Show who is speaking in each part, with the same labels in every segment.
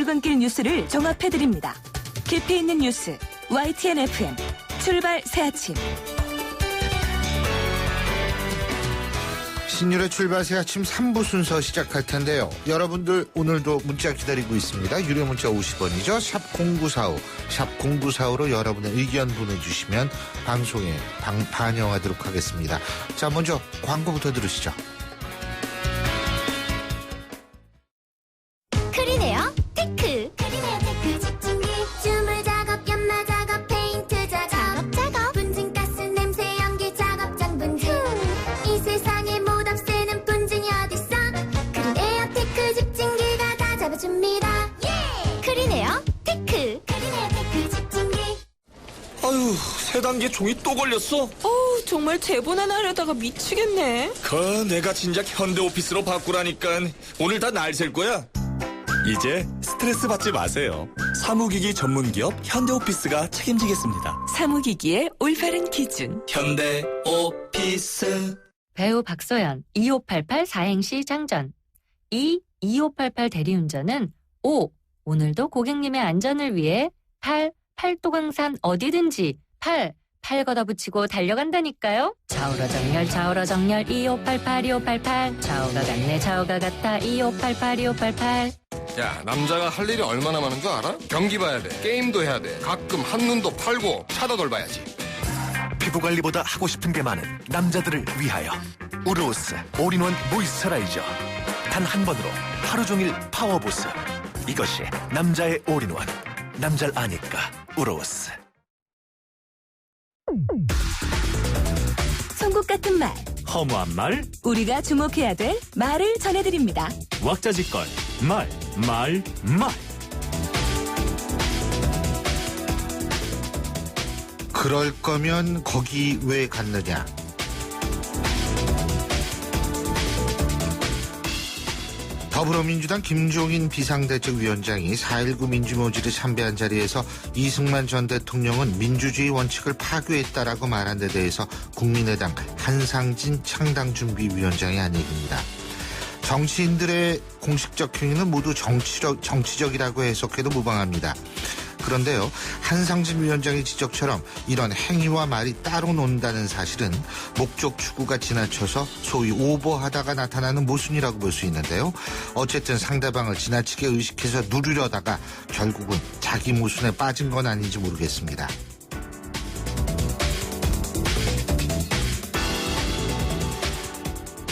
Speaker 1: 출근길 뉴스를 종합해드립니다. 깊이 있는 뉴스 YTN FM 출발 새아침.
Speaker 2: 신율의 출발 새아침 3부 순서 시작할 텐데요. 여러분들 오늘도 문자 기다리고 있습니다. 유료 문자 50원이죠. 샵 0945, 샵 0945로 여러분의 의견 보내주시면 방송에 반영하도록 하겠습니다. 자, 먼저 광고부터 들으시죠.
Speaker 3: 크리네어 테크. 크리네어 테크 집중기 주물 작업 연마 작업 페인트 작업 분진가스 냄새 연기 작업장 분진 이 세상에 못 없애는 분진이 어딨어. 크리네어 테크 집중기가 다 잡아줍니다. 예! 크리네어 테크. 크리네어 테크 집중기.
Speaker 4: 아유, 세 단계 종이 또 걸렸어?
Speaker 5: 정말 대본 하나 하려다가 미치겠네.
Speaker 4: 내가 진작 현대오피스로 바꾸라니까. 오늘 다 날 셀 거야. 이제 스트레스 받지 마세요. 사무기기 전문기업 현대오피스가 책임지겠습니다.
Speaker 5: 사무기기의 올바른 기준.
Speaker 4: 현대오피스.
Speaker 6: 배우 박서연 2588 사행시 장전. 2588 대리운전은 오늘도 고객님의 안전을 위해 팔도강산 어디든지 팔 걷어붙이고 달려간다니까요. 좌우로 정렬 2588 좌우가 같네 좌우가 같아 2588
Speaker 7: 야, 남자가 할 일이 얼마나 많은 줄 알아? 경기 봐야 돼, 게임도 해야 돼, 가끔 한눈도 팔고 차도 돌봐야지.
Speaker 8: 피부관리보다 하고 싶은 게 많은 남자들을 위하여 우르오스 올인원 모이스처라이저. 단 한 번으로 하루 종일 파워보스. 이것이 남자의 올인원. 남자를 아니까 우르오스.
Speaker 1: 송곳 같은 말,
Speaker 9: 허무한 말,
Speaker 1: 우리가 주목해야 될 말을 전해드립니다.
Speaker 9: 왁자지껄, 말.
Speaker 2: 그럴 거면 거기 왜 갔느냐. 더불어민주당 김종인 비상대책위원장이 4.19 민주모지를 참배한 자리에서 이승만 전 대통령은 민주주의 원칙을 파괴했다라고 말한 데 대해서 국민의당 한상진 창당준비위원장이 한 얘기입니다. 정치인들의 공식적 행위는 모두 정치적이라고 해석해도 무방합니다. 그런데요, 한상진 위원장의 지적처럼 이런 행위와 말이 따로 논다는 사실은 목적 추구가 지나쳐서 소위 오버하다가 나타나는 모순이라고 볼 수 있는데요. 어쨌든 상대방을 지나치게 의식해서 누르려다가 결국은 자기 모순에 빠진 건 아닌지 모르겠습니다.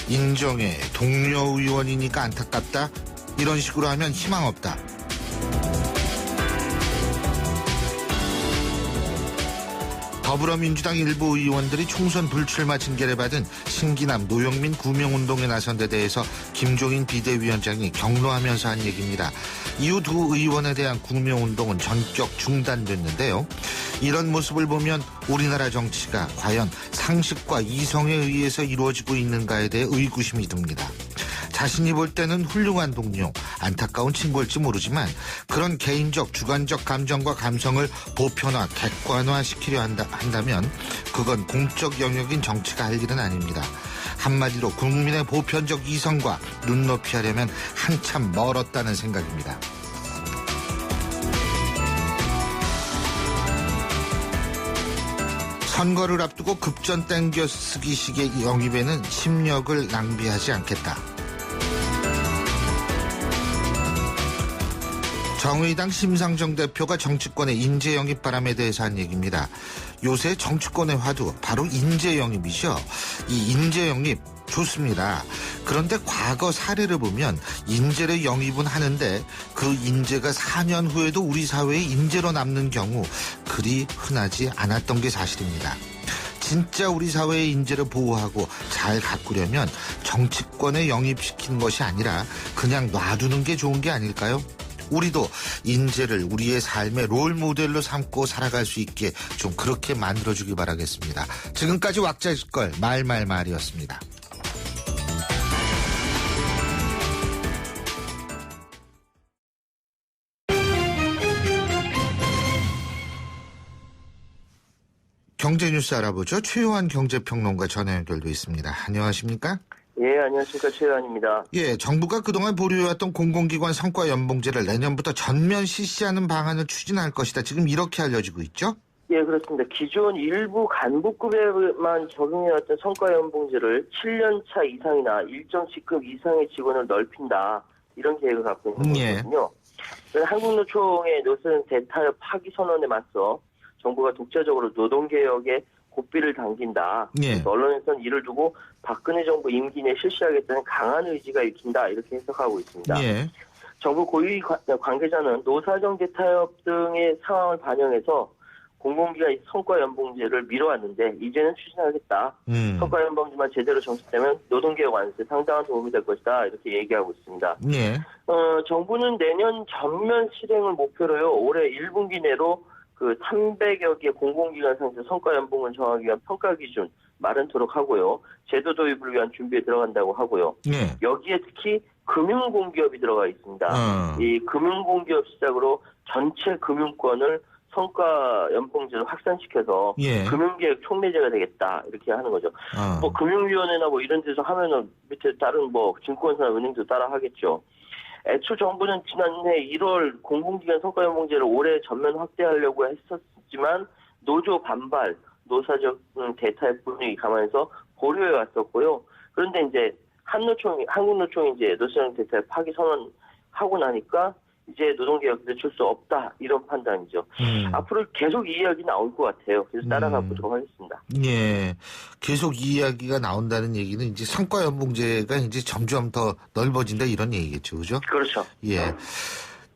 Speaker 2: 인정해, 동료 의원이니까 안타깝다, 이런 식으로 하면 희망 없다. 더불어민주당 일부 의원들이 총선 불출마 징계를 받은 신기남 노영민 구명운동에 나선 데 대해서 김종인 비대위원장이 격노하면서 한 얘기입니다. 이후 두 의원에 대한 구명운동은 전격 중단됐는데요. 이런 모습을 보면 우리나라 정치가 과연 상식과 이성에 의해서 이루어지고 있는가에 대해 의구심이 듭니다. 자신이 볼 때는 훌륭한 동료, 안타까운 친구일지 모르지만 그런 개인적, 주관적 감정과 감성을 보편화, 객관화시키려 한다면 그건 공적 영역인 정치가 할 일은 아닙니다. 한마디로 국민의 보편적 이성과 눈높이 하려면 한참 멀었다는 생각입니다. 선거를 앞두고 급전 땡겨쓰기식의 영입에는 심력을 낭비하지 않겠다. 정의당 심상정 대표가 정치권의 인재 영입 바람에 대해서 한 얘기입니다. 요새 정치권의 화두 바로 인재 영입이죠. 이 인재 영입 좋습니다. 그런데 과거 사례를 보면 인재를 영입은 하는데 그 인재가 4년 후에도 우리 사회에 인재로 남는 경우 그리 흔하지 않았던 게 사실입니다. 진짜 우리 사회의 인재를 보호하고 잘 가꾸려면 정치권에 영입시키는 것이 아니라 그냥 놔두는 게 좋은 게 아닐까요? 우리도 인재를 우리의 삶의 롤모델로 삼고 살아갈 수 있게 좀 그렇게 만들어주기 바라겠습니다. 지금까지 왁자지껄 말이었습니다. 경제뉴스 알아보죠. 최요한 경제평론가 전화 연결돼 있습니다. 안녕하십니까?
Speaker 10: 예, 안녕하십니까. 최 의원입니다.
Speaker 2: 예, 정부가 그동안 보류해왔던 공공기관 성과 연봉제를 내년부터 전면 실시하는 방안을 추진할 것이다. 지금 이렇게 알려지고 있죠?
Speaker 10: 예, 그렇습니다. 기존 일부 간부급에만 적용해왔던 성과연봉제를 7년차 이상이나 일정 직급 이상의 직원을 넓힌다. 이런 계획을 갖고 있는
Speaker 2: 예.
Speaker 10: 거거든요. 한국노총의 노선 대타협 파기 선언에 맞서 정부가 독자적으로 노동개혁에 고삐를 당긴다.
Speaker 2: 예.
Speaker 10: 언론에서는 이를 두고 박근혜 정부 임기 내 실시하겠다는 강한 의지가 읽힌다. 이렇게 해석하고 있습니다.
Speaker 2: 예.
Speaker 10: 정부 고위 관계자는 노사정 대타협 등의 상황을 반영해서 공공기관 성과연봉제를 미뤄왔는데 이제는 추진하겠다. 성과연봉제만 제대로 정착되면 노동개혁 완수에 상당한 도움이 될 것이다. 이렇게 얘기하고 있습니다.
Speaker 2: 예.
Speaker 10: 정부는 내년 전면 실행을 목표로요. 올해 1분기 내로 그 300여 개 공공기관 상에서 성과연봉을 정하기 위한 평가 기준 마련토록 하고요. 제도 도입을 위한 준비에 들어간다고 하고요.
Speaker 2: 예.
Speaker 10: 여기에 특히 금융공기업이 들어가 있습니다. 이 금융공기업 시작으로 전체 금융권을 성과 연봉제를 확산시켜서
Speaker 2: 예.
Speaker 10: 금융계획 촉매제가 되겠다 이렇게 하는 거죠. 뭐 금융위원회나 뭐 이런 데서 하면은 밑에 다른 뭐 증권사나 은행도 따라 하겠죠. 애초 정부는 지난해 1월 공공기관 성과 연봉제를 올해 전면 확대하려고 했었지만 노조 반발, 노사적 대타협 분위기 감안해서 보류해 왔었고요. 그런데 이제 한국노총이 이제 노사적 대타협 파기 선언하고 나니까 이제 노동개혁 늦출 수 없다 이런 판단이죠. 앞으로 계속 이 이야기 나올 것 같아요. 그래서 따라가 보도록 하겠습니다.
Speaker 2: 예, 계속 이 이야기가 나온다는 얘기는 이제 성과연봉제가 이제 점점 더 넓어진다 이런 얘기겠죠, 그죠?
Speaker 10: 그렇죠.
Speaker 2: 예.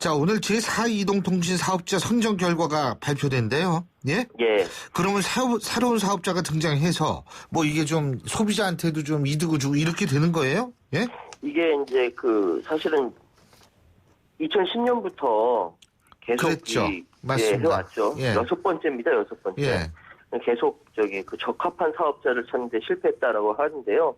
Speaker 2: 자, 오늘 제4이동통신 사업자 선정 결과가 발표된대요. 예?
Speaker 10: 예.
Speaker 2: 그러면 새로운 사업자가 등장해서 뭐 이게 좀 소비자한테도 좀 이득을 주고 이렇게 되는 거예요? 예?
Speaker 10: 이게 이제 사실은 2010년부터 계속
Speaker 2: 그랬죠. 맞습니다.
Speaker 10: 해왔죠.
Speaker 2: 예.
Speaker 10: 6번째입니다. 6번째.
Speaker 2: 예.
Speaker 10: 계속 그 적합한 사업자를 찾는데 실패했다라고 하는데요.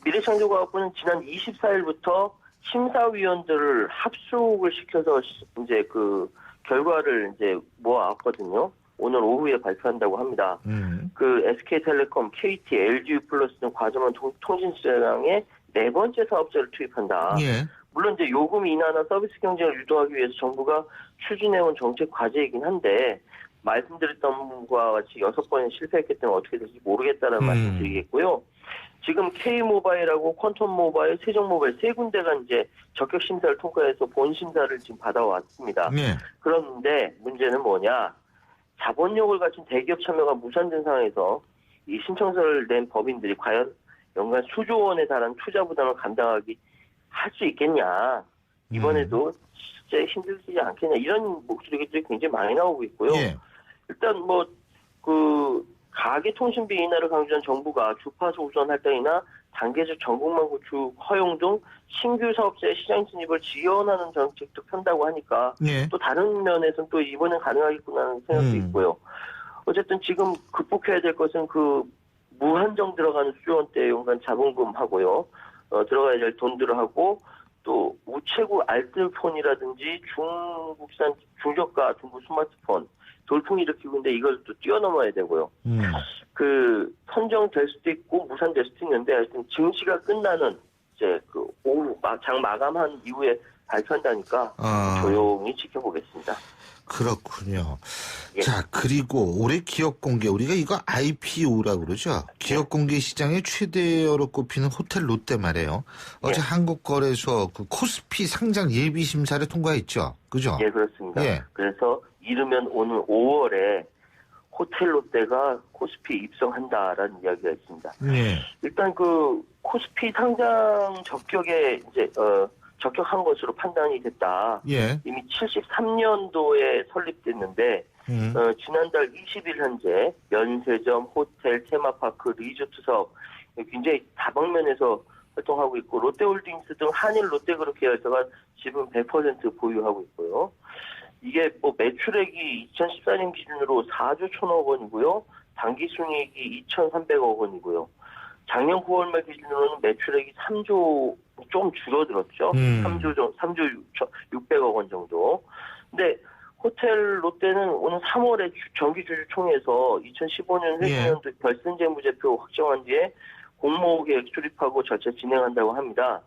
Speaker 10: 미래창조과학부는 지난 24일부터 심사위원들을 합숙을 시켜서 이제 그 결과를 이제 모아왔거든요. 오늘 오후에 발표한다고 합니다. 그 SK텔레콤, KT, LG 플러스 등 과점원 통신시장에 4번째 사업자를 투입한다.
Speaker 2: 예.
Speaker 10: 물론 이제 요금 인하나 서비스 경쟁을 유도하기 위해서 정부가 추진해온 정책 과제이긴 한데 말씀드렸던 것과 같이 6번에 실패했기 때문에 어떻게 될지 모르겠다는 말씀 드리겠고요. 지금 K모바일하고 퀀텀모바일, 세종모바일 3군데가 이제 적격 심사를 통과해서 본 심사를 지금 받아왔습니다.
Speaker 2: 예.
Speaker 10: 그런데 문제는 뭐냐? 자본력을 가진 대기업 참여가 무산된 상황에서 이 신청서를 낸 법인들이 과연 연간 수조 원에 달하는 투자 부담을 감당하기 할 수 있겠냐. 이번에도 진짜 힘들지 않겠냐. 이런 목소리들이 굉장히 많이 나오고 있고요.
Speaker 2: 예.
Speaker 10: 일단 가계통신비 인하를 강조한 정부가 주파수 우선 할당이나 단계적 전국망 구축 허용 등 신규 사업자의 시장 진입을 지원하는 정책도 편다고 하니까
Speaker 2: 예.
Speaker 10: 또 다른 면에서는 또 이번엔 가능하겠구나 하는 생각도 있고요. 어쨌든 지금 극복해야 될 것은 그 무한정 들어가는 수조 원대 연간 자본금하고요. 들어가야 될 돈들을 하고 또 우체국 알뜰폰이라든지 중국산 중저가 중국 스마트폰 돌풍이 일으키고 있는데 이걸 또 뛰어넘어야 되고요. 그 선정될 수도 있고 무산될 수도 있는데 하여튼 증시가 끝나는 이제 그 오후 장 마감한 이후에 발표한다니까 조용히 지켜보겠습니다.
Speaker 2: 그렇군요.
Speaker 10: 예.
Speaker 2: 자, 그리고 올해 기업 공개, 우리가 이거 IPO라고 그러죠. 기업 공개 시장의 최대어로 꼽히는 호텔 롯데 말이에요. 어제 한국거래소 그 코스피 상장 예비 심사를 통과했죠. 그죠?
Speaker 10: 예, 그렇습니다.
Speaker 2: 예.
Speaker 10: 그래서 이르면 오늘 5월에 호텔 롯데가 코스피 입성한다라는 이야기가 있습니다.
Speaker 2: 예.
Speaker 10: 일단 그 코스피 상장 적격에 이제 적격한 것으로 판단이 됐다.
Speaker 2: 예.
Speaker 10: 이미 73년도에 설립됐는데 지난달 20일 현재 면세점, 호텔, 테마파크, 리조트 사업 굉장히 다방면에서 활동하고 있고 롯데홀딩스 등 한일 롯데그룹 계열사가 지분 100% 보유하고 있고요. 이게 매출액이 2014년 기준으로 4조 1천억 원이고요. 당기순이익이 2,300억 원이고요. 작년 9월 말 기준으로는 매출액이 3조 좀 줄어들었죠. 3조 600억 원 정도. 근데 호텔 롯데는 오늘 3월에 정기주주총회에서 2015년 회계연도 결승재무제표 확정한 뒤에 공모계획 수립하고 절차 진행한다고 합니다.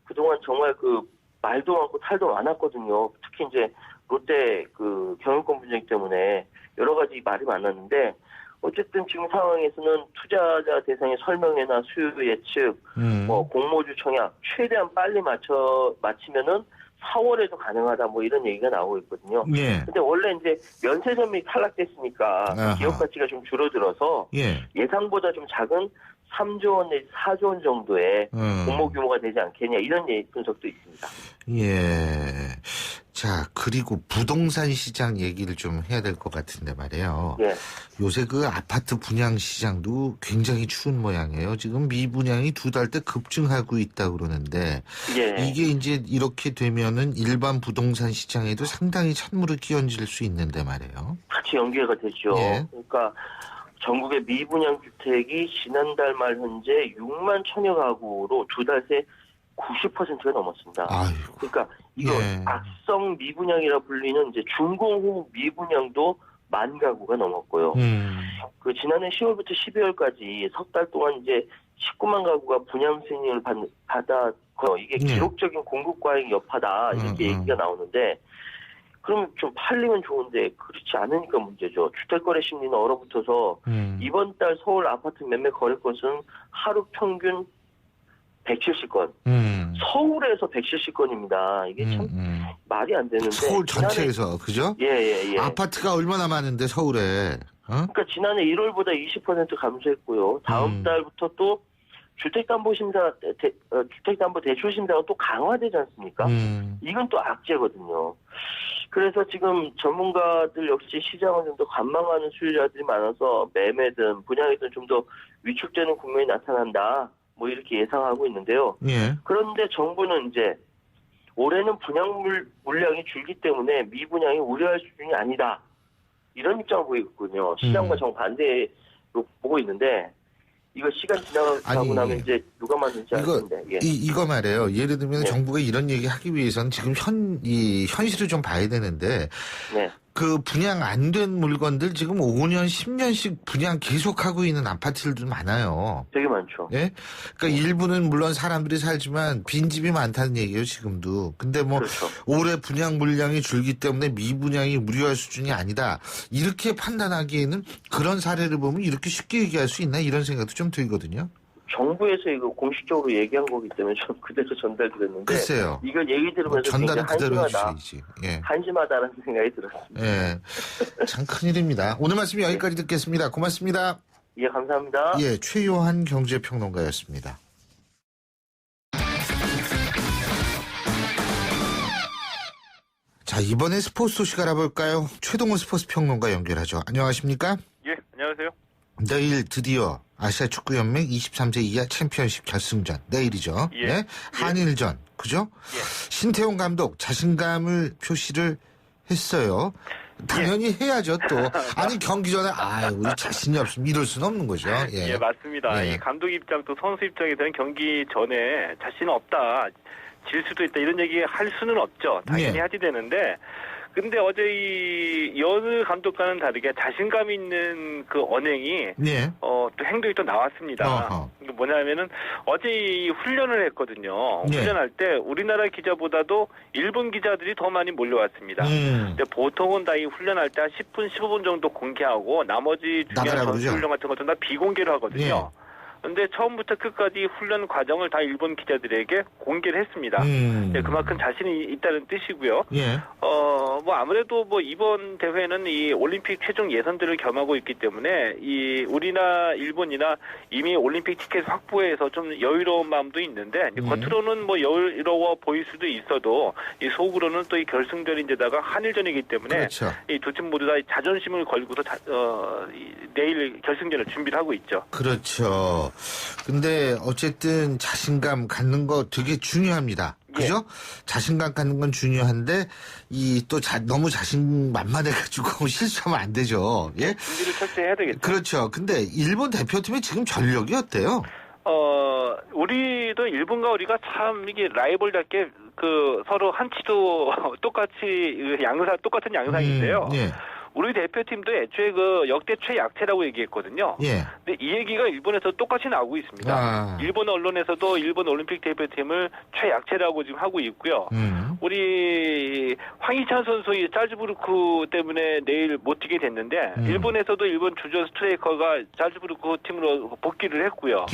Speaker 10: 그동안 정말 그 말도 많고 탈도 많았거든요. 특히 이제 롯데 그 경영권 분쟁 때문에 여러 가지 말이 많았는데 어쨌든 지금 상황에서는 투자자 대상의 설명회나 수요 예측, 뭐 공모주 청약 최대한 빨리 마치면은 4월에도 가능하다 뭐 이런 얘기가 나오고 있거든요.
Speaker 2: 예.
Speaker 10: 근데 원래 이제 면세점이 탈락됐으니까 기업 가치가 좀 줄어들어서 예상보다 좀 작은 3조 원 내지 4조 원 정도의 공모 규모가 되지 않겠냐 이런 분석도 있습니다.
Speaker 2: 예. 자, 그리고 부동산 시장 얘기를 좀 해야 될 것 같은데 말이에요.
Speaker 10: 예.
Speaker 2: 요새 그 아파트 분양 시장도 굉장히 추운 모양이에요. 지금 미분양이 2달 때 급증하고 있다 그러는데 이게 이제 이렇게 되면은 일반 부동산 시장에도 상당히 찬물을 끼얹을 수 있는데 말이에요.
Speaker 10: 같이 연계가 되죠. 그러니까 전국의 미분양 주택이 지난달 말 현재 6만 천여 가구로 2달 새 90%가 넘었습니다.
Speaker 2: 아이고.
Speaker 10: 그러니까 이거 악성 미분양이라 불리는 이제 준공후 미분양도 1만 가구가 넘었고요. 그 지난해 10월부터 12월까지 석 달 동안 이제 19만 가구가 분양 승인을 받았고요. 이게 기록적인 공급 과잉 여파다 이렇게 얘기가 나오는데 그럼 좀 팔리면 좋은데 그렇지 않으니까 문제죠. 주택거래 심리는 얼어붙어서 이번 달 서울 아파트 매매 거래 건수는 하루 평균 170건. 서울에서 170건입니다. 이게 참 말이 안 되는데.
Speaker 2: 서울 전체에서 그죠?
Speaker 10: 예.
Speaker 2: 아파트가 얼마나 많은데 서울에.
Speaker 10: 그러니까 지난해 1월보다 20% 감소했고요. 다음 달부터 또 주택담보대출심사가 또 강화되지 않습니까? 이건 또 악재거든요. 그래서 지금 전문가들 역시 시장을 좀 더 관망하는 수요자들이 많아서 매매든 분양이든 좀 더 위축되는 국면이 나타난다. 뭐 이렇게 예상하고 있는데요. 그런데 정부는 이제 올해는 분양 물량이 줄기 때문에 미분양이 우려할 수준이 아니다. 이런 입장을 보이고 있군요. 시장과 정반대로 보고 있는데 이거 시간 지나가고 나면 이제 누가 만든지 알 텐데.
Speaker 2: 이거 말이에요. 예를 들면 정부가 이런 얘기 하기 위해서는 지금 현실을 좀 봐야 되는데 그 분양 안 된 물건들 지금 5년, 10년씩 분양 계속하고 있는 아파트들도 많아요.
Speaker 10: 되게 많죠.
Speaker 2: 예? 그러니까 일부는 물론 사람들이 살지만 빈집이 많다는 얘기예요, 지금도. 근데 뭐 올해 분양 물량이 줄기 때문에 미분양이 우려할 수준이 아니다. 이렇게 판단하기에는 그런 사례를 보면 이렇게 쉽게 얘기할 수 있나 이런 생각도 좀 들거든요.
Speaker 10: 정부에서 이거 공식적으로 얘기한 거기 때문에 좀 그대로 전달드렸는데
Speaker 2: 글쎄요.
Speaker 10: 이걸 얘기 들으면서
Speaker 2: 전달은 그대로
Speaker 10: 한심하다.
Speaker 2: 해주셔야지. 예.
Speaker 10: 한심하다는 생각이 들었습니다.
Speaker 2: 예. 참 큰일입니다. 오늘 말씀 여기까지 듣겠습니다. 고맙습니다.
Speaker 10: 예, 감사합니다.
Speaker 2: 예, 최요한 경제평론가였습니다. 자, 이번에 스포츠 소식 알아볼까요? 최동훈 스포츠 평론가 연결하죠. 안녕하십니까?
Speaker 11: 예, 안녕하세요.
Speaker 2: 내일 드디어 아시아 축구연맹 23세 이하 챔피언십 결승전 내일이죠.
Speaker 11: 예.
Speaker 2: 한일전 그죠? 신태용 감독 자신감을 표시를 했어요. 당연히 해야죠 또. 아니 경기 전에 우리 자신이 없으면 이럴 수는 없는 거죠.
Speaker 11: 예, 맞습니다. 이 감독 입장 또 선수 입장에서는 경기 전에 자신 없다, 질 수도 있다 이런 얘기 할 수는 없죠. 당연히 하지 되는데. 근데 어제 이 여느 감독과는 다르게 자신감 있는 그 언행이 또 행동이 또 나왔습니다. 뭐냐면은 어제 이 훈련을 했거든요. 훈련할 때 우리나라 기자보다도 일본 기자들이 더 많이 몰려왔습니다. 근데 보통은 다 이 훈련할 때 한 10분, 15분 정도 공개하고 나머지 중요한 전술 훈련 같은 것들은 다 비공개로 하거든요. 근데 처음부터 끝까지 훈련 과정을 다 일본 기자들에게 공개를 했습니다. 그만큼 자신이 있다는 뜻이고요. 뭐 아무래도 뭐 이번 대회는 이 올림픽 최종 예선들을 겸하고 있기 때문에 이 우리나 일본이나 이미 올림픽 티켓 확보에서 좀 여유로운 마음도 있는데 겉으로는 뭐 여유로워 보일 수도 있어도 이 속으로는 또 이 결승전인데다가 한일전이기 때문에 이 두 팀 모두 다 자존심을 걸고서 내일 결승전을 준비를 하고 있죠.
Speaker 2: 그렇죠. 근데 어쨌든 자신감 갖는 거 되게 중요합니다. 그죠? 자신감 갖는 건 중요한데 너무 자신만만해가지고 실수하면 안 되죠. 예?
Speaker 11: 준비를 철저히 해야 되겠죠.
Speaker 2: 그렇죠. 근데 일본 대표팀의 지금 전력이 어때요?
Speaker 11: 우리도 일본과 우리가 참 이게 라이벌답게 그 서로 한치도 똑같은 양상인데요. 우리 대표팀도 애초에 그 역대 최약체라고 얘기했거든요.
Speaker 2: 예.
Speaker 11: 근데 이 얘기가 일본에서 똑같이 나오고 있습니다. 일본 언론에서도 일본 올림픽 대표팀을 최약체라고 지금 하고 있고요. 우리 황희찬 선수의 잘츠부르크 때문에 내일 못 뛰게 됐는데 일본에서도 일본 주전 스트라이커가 잘츠부르크 팀으로 복귀를 했고요.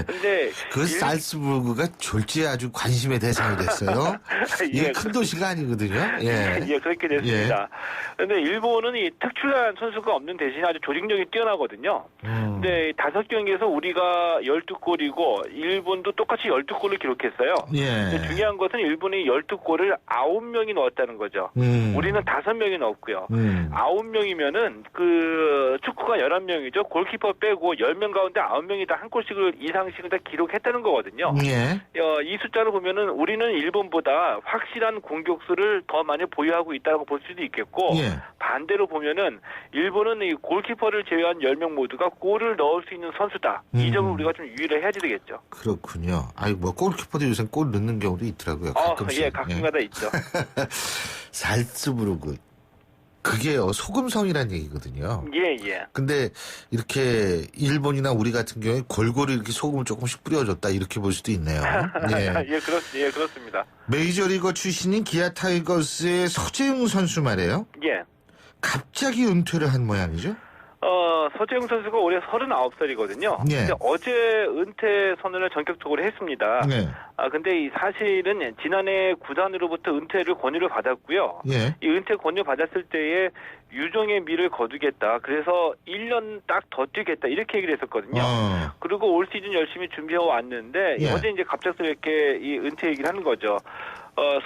Speaker 2: 근데 그 살츠부르크가 졸지에 아주 관심의 대상이 됐어요. 이게
Speaker 11: 예,
Speaker 2: 큰 도시가 아니거든요.
Speaker 11: 예, 그렇게 됐습니다. 그런데 일본은 이 특출난 선수가 없는 대신에 아주 조직력이 뛰어나거든요. 근데 5경기에서 우리가 12골이고 일본도 똑같이 12골을 기록했어요.
Speaker 2: 예.
Speaker 11: 중요한 것은 일본이 12골을 9명이 넣었다는 거죠. 우리는 5명이 넣었고요. 9명이면은 그 축구가 11명이죠. 골키퍼 빼고 10명 가운데 9명이 다 한 골씩을 이상씩을 다 기록했다는 거거든요.
Speaker 2: 예.
Speaker 11: 이 숫자를 보면은 우리는 일본보다 확실한 공격수를 더 많이 보유하고 있다고 볼 수도 있겠고
Speaker 2: 예.
Speaker 11: 반대로 보면은 일본은 이 골키퍼를 제외한 10명 모두가 골을 넣을 수 있는 선수다. 이 점을 우리가 좀 유의를 해야 되겠죠.
Speaker 2: 그렇군요. 아이 뭐 골키퍼도 요새 골 넣는 경우도 있더라고요. 가끔씩.
Speaker 11: 예, 가끔가다 있죠.
Speaker 2: 살츠부르크. 그게요, 소금성이라는 얘기거든요.
Speaker 11: 예, 예.
Speaker 2: 근데 이렇게 일본이나 우리 같은 경우에 골고루 이렇게 소금을 조금씩 뿌려줬다 이렇게 볼 수도 있네요. 예.
Speaker 11: 예, 그렇습니다.
Speaker 2: 메이저리거 출신인 기아 타이거스의 서재웅 선수 말이에요.
Speaker 11: 예.
Speaker 2: 갑자기 은퇴를 한 모양이죠?
Speaker 11: 서재웅 선수가 올해 39살이거든요.
Speaker 2: 예.
Speaker 11: 근데 어제 은퇴 선언을 전격적으로 했습니다.
Speaker 2: 네.
Speaker 11: 근데 이 사실은 지난해 구단으로부터 은퇴를 권유를 받았고요.
Speaker 2: 예.
Speaker 11: 이 은퇴 권유 받았을 때에 유종의 미를 거두겠다. 그래서 1년 딱 더 뛰겠다. 이렇게 얘기를 했었거든요. 그리고 올 시즌 열심히 준비해 왔는데
Speaker 2: 예.
Speaker 11: 어제 이제 갑작스럽게 이 은퇴 얘기를 하는 거죠.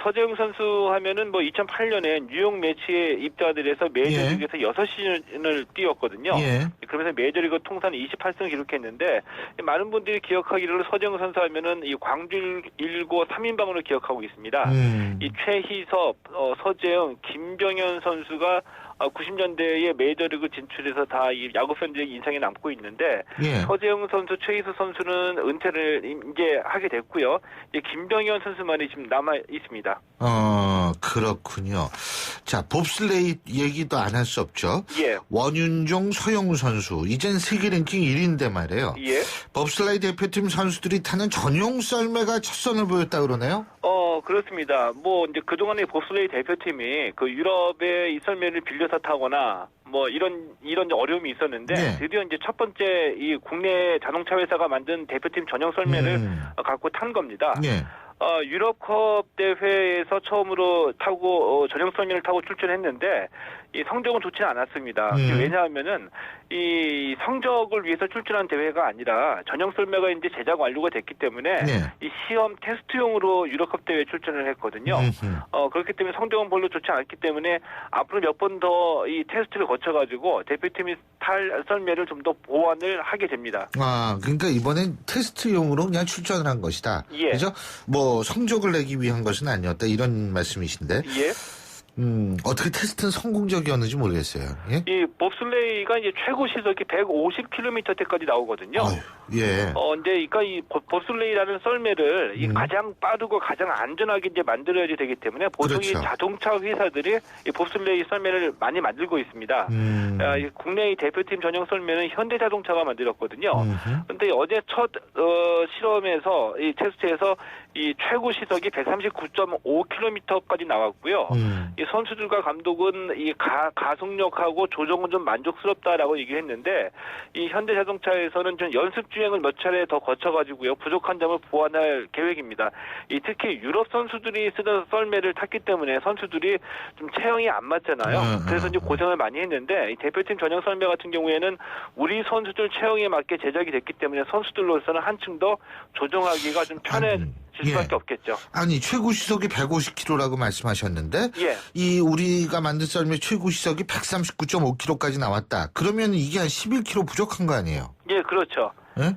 Speaker 11: 서재웅 선수 하면은 뭐 2008년에 뉴욕 매치에 입단을 메이저리그에서 6시즌을 뛰었거든요.
Speaker 2: 예.
Speaker 11: 그러면서 메이저리그 통산 28승을 기록했는데 많은 분들이 기억하기를 서재웅 선수 하면은 이 광주 1고 3인방으로 기억하고 있습니다. 이 최희섭, 서재웅, 김병현 선수가 90년대에 메이저리그 진출해서 다 이 야구 팬들의 인상에 남고 있는데
Speaker 2: 예.
Speaker 11: 서재웅 선수, 최희수 선수는 은퇴를 이제 하게 됐고요. 이제 김병현 선수만이 지금 남아 있습니다.
Speaker 2: 그렇군요. 자, 봅슬레이 얘기도 안 할 수 없죠.
Speaker 11: 예.
Speaker 2: 원윤종, 서영우 선수, 이젠 세계 랭킹 1위인데 말이에요.
Speaker 11: 예.
Speaker 2: 봅슬레이 대표팀 선수들이 타는 전용 썰매가 첫 선을 보였다 그러네요.
Speaker 11: 그렇습니다. 뭐 이제 그동안의 봅슬레이 대표팀이 그 유럽의 이 썰매를 빌려서 타거나 뭐 이런 어려움이 있었는데
Speaker 2: 네.
Speaker 11: 드디어 이제 첫 번째 이 국내 자동차 회사가 만든 대표팀 전용 썰매를 갖고 탄 겁니다.
Speaker 2: 네.
Speaker 11: 유럽컵 대회에서 처음으로 타고 전용 썰매를 타고 출전했는데 이 성적은 좋지는 않았습니다. 왜냐하면은 이 성적을 위해서 출전한 대회가 아니라 전용 썰매가 이제 제작 완료가 됐기 때문에
Speaker 2: 네.
Speaker 11: 이 시험 테스트용으로 유럽컵 대회 출전을 했거든요. 그렇기 때문에 성적은 별로 좋지 않기 때문에 앞으로 몇 번 더 이 테스트를 거쳐가지고 대표팀이 탈 썰매를 좀 더 보완을 하게 됩니다.
Speaker 2: 그러니까 이번엔 테스트용으로 그냥 출전을 한 것이다.
Speaker 11: 예.
Speaker 2: 그죠? 뭐 성적을 내기 위한 것은 아니었다 이런 말씀이신데.
Speaker 11: 예.
Speaker 2: 어떻게 테스트는 성공적이었는지 모르겠어요. 예?
Speaker 11: 이 봅슬레이가 이제 최고 시속이 150km대까지 나오거든요.
Speaker 2: 예.
Speaker 11: 그러니까 이 봅슬레이라는 썰매를 이 가장 빠르고 가장 안전하게 이제 만들어야 되기 때문에 보통
Speaker 2: 그렇죠.
Speaker 11: 이 자동차 회사들이 이 봅슬레이 썰매를 많이 만들고 있습니다. 국내의 대표팀 전용 썰매는 현대자동차가 만들었거든요. 그런데 어제 첫 실험에서 이 테스트에서 이 최고 시속이 139.5km까지 나왔고요. 이 선수들과 감독은 이 가속력하고 조정은 좀 만족스럽다라고 얘기했는데 이 현대자동차에서는 좀 연습 주행을 몇 차례 더 거쳐가지고요 부족한 점을 보완할 계획입니다. 이 특히 유럽 선수들이 쓰던 썰매를 탔기 때문에 선수들이 좀 체형이 안 맞잖아요. 그래서 이제 고생을 많이 했는데 이 대표팀 전용 썰매 같은 경우에는 우리 선수들 체형에 맞게 제작이 됐기 때문에 선수들로서는 한층 더 조정하기가 좀 편해질 수밖에 없겠죠.
Speaker 2: 아니 최고 시속이 150km라고 말씀하셨는데
Speaker 11: 예.
Speaker 2: 이 우리가 만든 썰매 최고 시속이 139.5km까지 나왔다. 그러면 이게 한 11km 부족한 거 아니에요?
Speaker 11: 예, 그렇죠.
Speaker 2: 예?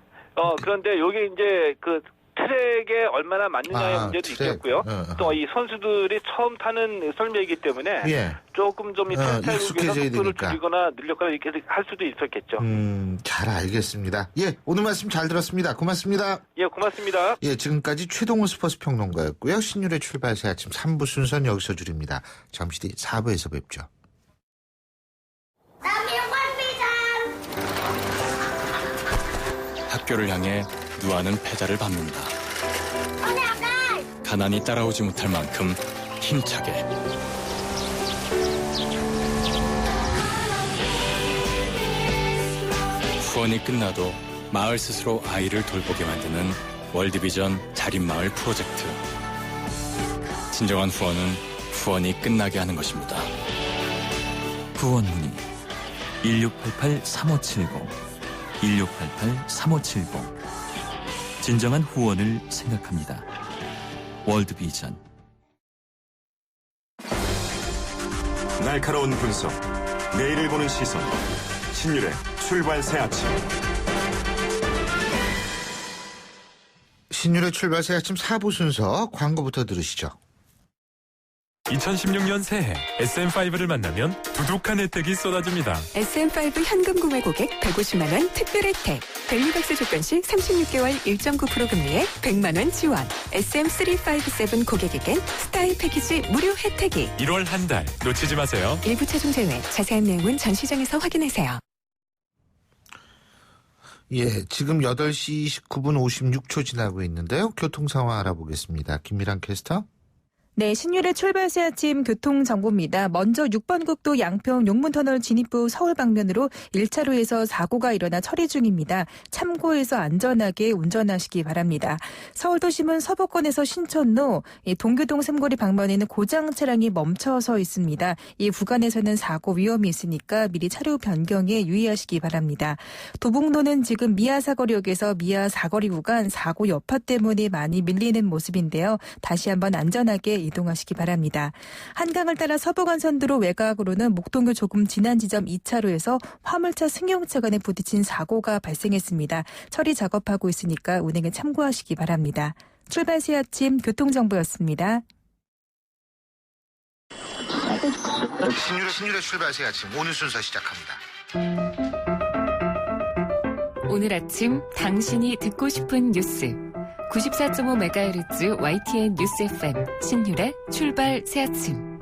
Speaker 11: 그런데 여기 이제 그 트랙에 얼마나 맞느냐의 문제도
Speaker 2: 트랙.
Speaker 11: 있겠고요. 또 이 선수들이 처음 타는 썰매이기 때문에
Speaker 2: 예.
Speaker 11: 조금 좀 이 테스트를 위해서
Speaker 2: 익숙해져야
Speaker 11: 속도를
Speaker 2: 되니까.
Speaker 11: 줄이거나 늘렸거나 이렇게 할 수도 있었겠죠.
Speaker 2: 잘 알겠습니다. 예, 오늘 말씀 잘 들었습니다. 고맙습니다.
Speaker 11: 예, 고맙습니다.
Speaker 2: 예, 지금까지 최동훈 스포츠 평론가였고요. 신율의 출발새 아침 3부 순서는 여기서 줄입니다. 잠시 뒤 4부에서 뵙죠.
Speaker 4: 학교를 향해 누아는 패자를 밟는다. 가난이 따라오지 못할 만큼 힘차게. 후원이 끝나도 마을 스스로 아이를 돌보게 만드는 월드비전 자립마을 프로젝트. 진정한 후원은 후원이 끝나게 하는 것입니다.
Speaker 12: 후원 문의 1688-3570 1688-3570 진정한 후원을 생각합니다. 월드비전.
Speaker 13: 날카로운 분석, 내일을 보는 시선, 신율의 출발 새 아침.
Speaker 2: 신율의 출발 새 아침 4부 순서 광고부터 들으시죠.
Speaker 9: 2016년 새해 SM5를 만나면 두둑한 혜택이 쏟아집니다.
Speaker 5: SM5 현금 구매 고객 150만 원 특별 혜택. 밸류박스 조건 시 36개월 1.9% 금리에 100만 원 지원. SM357 고객에겐 스타일 패키지 무료 혜택이.
Speaker 9: 1월 한 달 놓치지 마세요.
Speaker 5: 일부 차종 제외. 자세한 내용은 전 시장에서 확인하세요.
Speaker 2: 예, 지금 8시 29분 56초 지나고 있는데요. 교통 상황 알아보겠습니다. 김미란 캐스터.
Speaker 14: 네, 신율의 출발 새 아침 교통정보입니다. 먼저 6번 국도 양평 용문터널 진입부 서울 방면으로 1차로에서 사고가 일어나 처리 중입니다. 참고해서 안전하게 운전하시기 바랍니다. 서울도심은 서부권에서 신천로, 동교동 샘거리 방면에는 고장 차량이 멈춰서 있습니다. 이 구간에서는 사고 위험이 있으니까 미리 차로 변경에 유의하시기 바랍니다. 도봉로는 지금 미아사거리역에서 미아사거리 구간 사고 여파 때문에 많이 밀리는 모습인데요. 다시 한번 안전하게 이동하시기 바랍니다. 한강을 따라 서부간선도로 외곽으로는 목동교 조금 지난 지점 2차로에서 화물차 승용차 간에 부딪힌 사고가 발생했습니다. 처리 작업하고 있으니까 운행에 참고하시기 바랍니다. 출발 새 아침 교통정보였습니다.
Speaker 2: 신율의 출발 새 아침 오늘 순서 시작합니다.
Speaker 6: 오늘 아침 당신이 듣고 싶은 뉴스 94.5MHz YTN 뉴스 FM 신율의 출발 새 아침.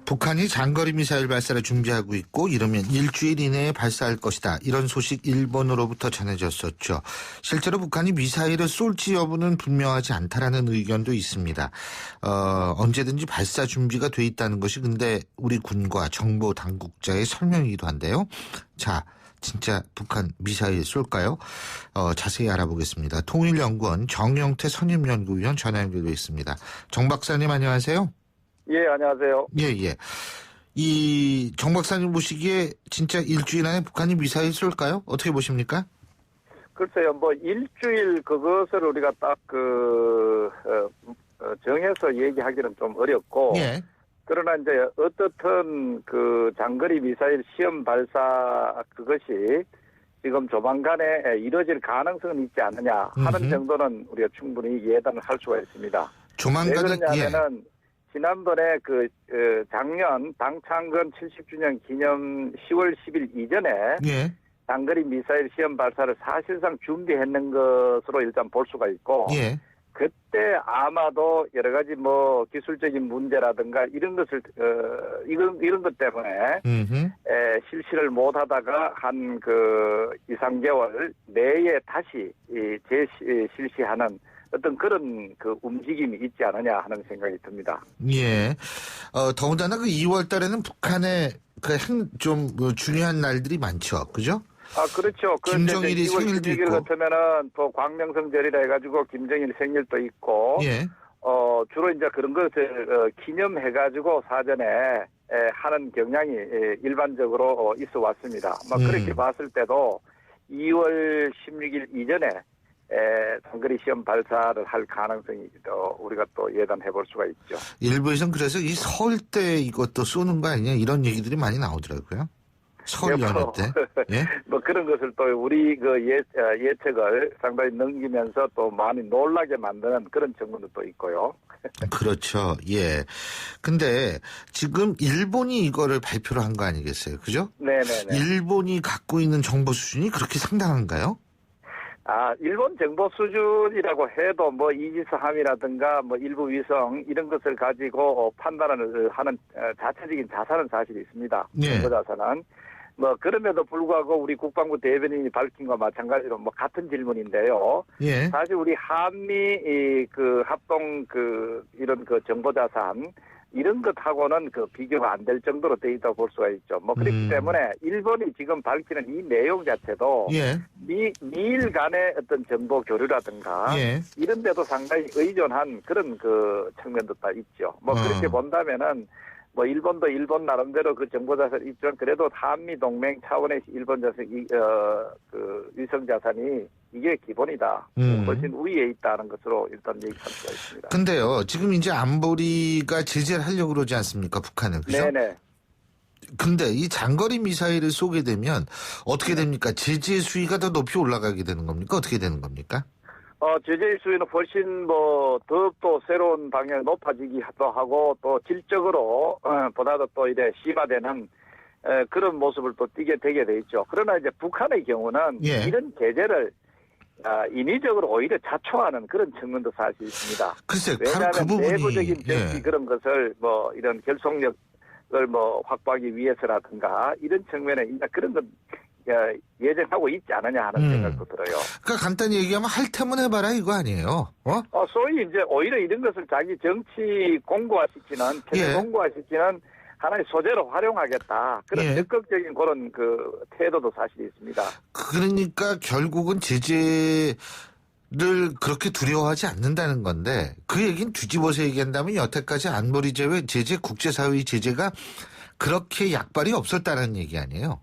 Speaker 2: 북한이 장거리 미사일 발사를 준비하고 있고 이러면 일주일 이내에 발사할 것이다. 이런 소식 일본으로부터 전해졌었죠. 실제로 북한이 미사일을 쏠지 여부는 분명하지 않다라는 의견도 있습니다. 언제든지 발사 준비가 돼 있다는 것이 근데 우리 군과 정보 당국자의 설명이기도 한데요. 자, 진짜 북한 미사일 쏠까요? 자세히 알아보겠습니다. 통일연구원 정영태 선임연구위원 전화 연결되어 있습니다. 정 박사님 안녕하세요.
Speaker 15: 예, 안녕하세요.
Speaker 2: 예. 이 정 박사님 보시기에 진짜 일주일 안에 북한이 미사일 쏠까요? 어떻게 보십니까?
Speaker 15: 글쎄요, 뭐 일주일 그것을 우리가 딱 정해서 얘기하기는 좀 어렵고.
Speaker 2: 예.
Speaker 15: 그러나 이제 어떻든 그 장거리 미사일 시험 발사 그것이 지금 조만간에 이뤄질 가능성은 있지 않느냐 하는 정도는 우리가 충분히 예단을 할 수가 있습니다.
Speaker 2: 조만간은
Speaker 15: 왜 그러냐면은 지난번에 작년 당창건 70주년 기념 10월 10일 이전에 장거리 미사일 시험 발사를 사실상 준비했는 것으로 일단 볼 수가 있고 그때 아마도 여러 가지 뭐 기술적인 문제라든가 이런 것을 이런 것 때문에 실시를 못하다가 한 2-3개월 내에 다시 실시하는 어떤 그런 움직임이 있지 않느냐 하는 생각이 듭니다.
Speaker 2: 예. 더군다나 2월 달에는 북한의 좀 중요한 날들이 많죠. 그죠?
Speaker 15: 그렇죠.
Speaker 2: 김정일이 생일도 있고.
Speaker 15: 같으면은 또 광명성절이라 해가지고 김정일 생일도 있고. 주로 이제 그런 것을 기념해가지고 사전에 하는 경향이 일반적으로 있어 왔습니다. 그렇게 봤을 때도 2월 16일 이전에 장거리 시험 발사를 할 가능성이 우리가 또 예단해 볼 수가 있죠.
Speaker 2: 일부에서는 그래서 이 설 때 이것도 쏘는 거 아니냐 이런 얘기들이 많이 나오더라고요. 설 연휴 때. 예?
Speaker 15: 뭐 그런 것을 또 우리 예측을 상당히 넘기면서 또 많이 놀라게 만드는 그런 측면도 또 있고요.
Speaker 2: 그렇죠. 예. 근데 지금 일본이 이거를 발표를 한 거 아니겠어요? 그죠?
Speaker 15: 네네네.
Speaker 2: 일본이 갖고 있는 정보 수준이 그렇게 상당한가요?
Speaker 15: 일본 정보 수준이라고 해도 뭐 이지스함이라든가 뭐 일부 위성 이런 것을 가지고 판단을 하는 자체적인 자산은 사실 있습니다. 정보 자산은. 뭐 그럼에도 불구하고 우리 국방부 대변인이 밝힌 것과 마찬가지로 뭐 같은 질문인데요.
Speaker 2: 예.
Speaker 15: 사실 우리 한미 그 합동 이런 정보자산 이런 것하고는 비교가 안 될 정도로 돼 있다고 볼 수가 있죠. 뭐 그렇기 때문에 일본이 지금 밝히는 이 내용 자체도
Speaker 2: 예.
Speaker 15: 미일 간의 어떤 정보 교류라든가
Speaker 2: 예.
Speaker 15: 이런 데도 상당히 의존한 그런 측면도 다 있죠. 뭐 그렇게 본다면은 뭐 일본도 일본 나름대로 정보자산 있지만 그래도 한미 동맹 차원의 일본 자산 위성 자산이 이게 기본이다. 훨씬 위에 있다는 것으로 일단 얘기할 수가 있습니다.
Speaker 2: 근데요, 지금 이제 안보리가 제재를 하려고 그러지 않습니까, 북한은? 그죠?
Speaker 15: 네네.
Speaker 2: 근데 이 장거리 미사일을 쏘게 되면 어떻게 됩니까? 제재 수위가 더 높이 올라가게 되는 겁니까? 어떻게 되는 겁니까?
Speaker 15: 제재 수위는 훨씬 더욱더 새로운 방향이 높아지기도 하고 또 질적으로 보다도 또 이래 심화되는 그런 모습을 또 띠게 되게 돼 있죠. 그러나 이제 북한의 경우는 이런 제재를 인위적으로 오히려 자초하는 그런 측면도 사실 있습니다.
Speaker 2: 글쎄,
Speaker 15: 왜냐하면
Speaker 2: 바로 그 부분이
Speaker 15: 내부적인 정치 그런 것을 이런 결속력을 확보하기 위해서라든가 이런 측면에 이제 그런 건 예정하고 있지 않느냐 하는 생각도 들어요.
Speaker 2: 그러니까 간단히 얘기하면 할 테면 해봐라 이거 아니에요?
Speaker 15: 소위 이제 오히려 이런 것을 자기 정치 공고화시키는, 체제 공고화시키는 하나의 소재로 활용하겠다. 그런 적극적인 그런 태도도 사실 있습니다. 그러니까
Speaker 2: 결국은 제재를 그렇게 두려워하지 않는다는 건데 그 얘기는 뒤집어서 얘기한다면 여태까지 안보리 제재, 국제사회의 제재가 그렇게 약발이 없었다는 얘기 아니에요?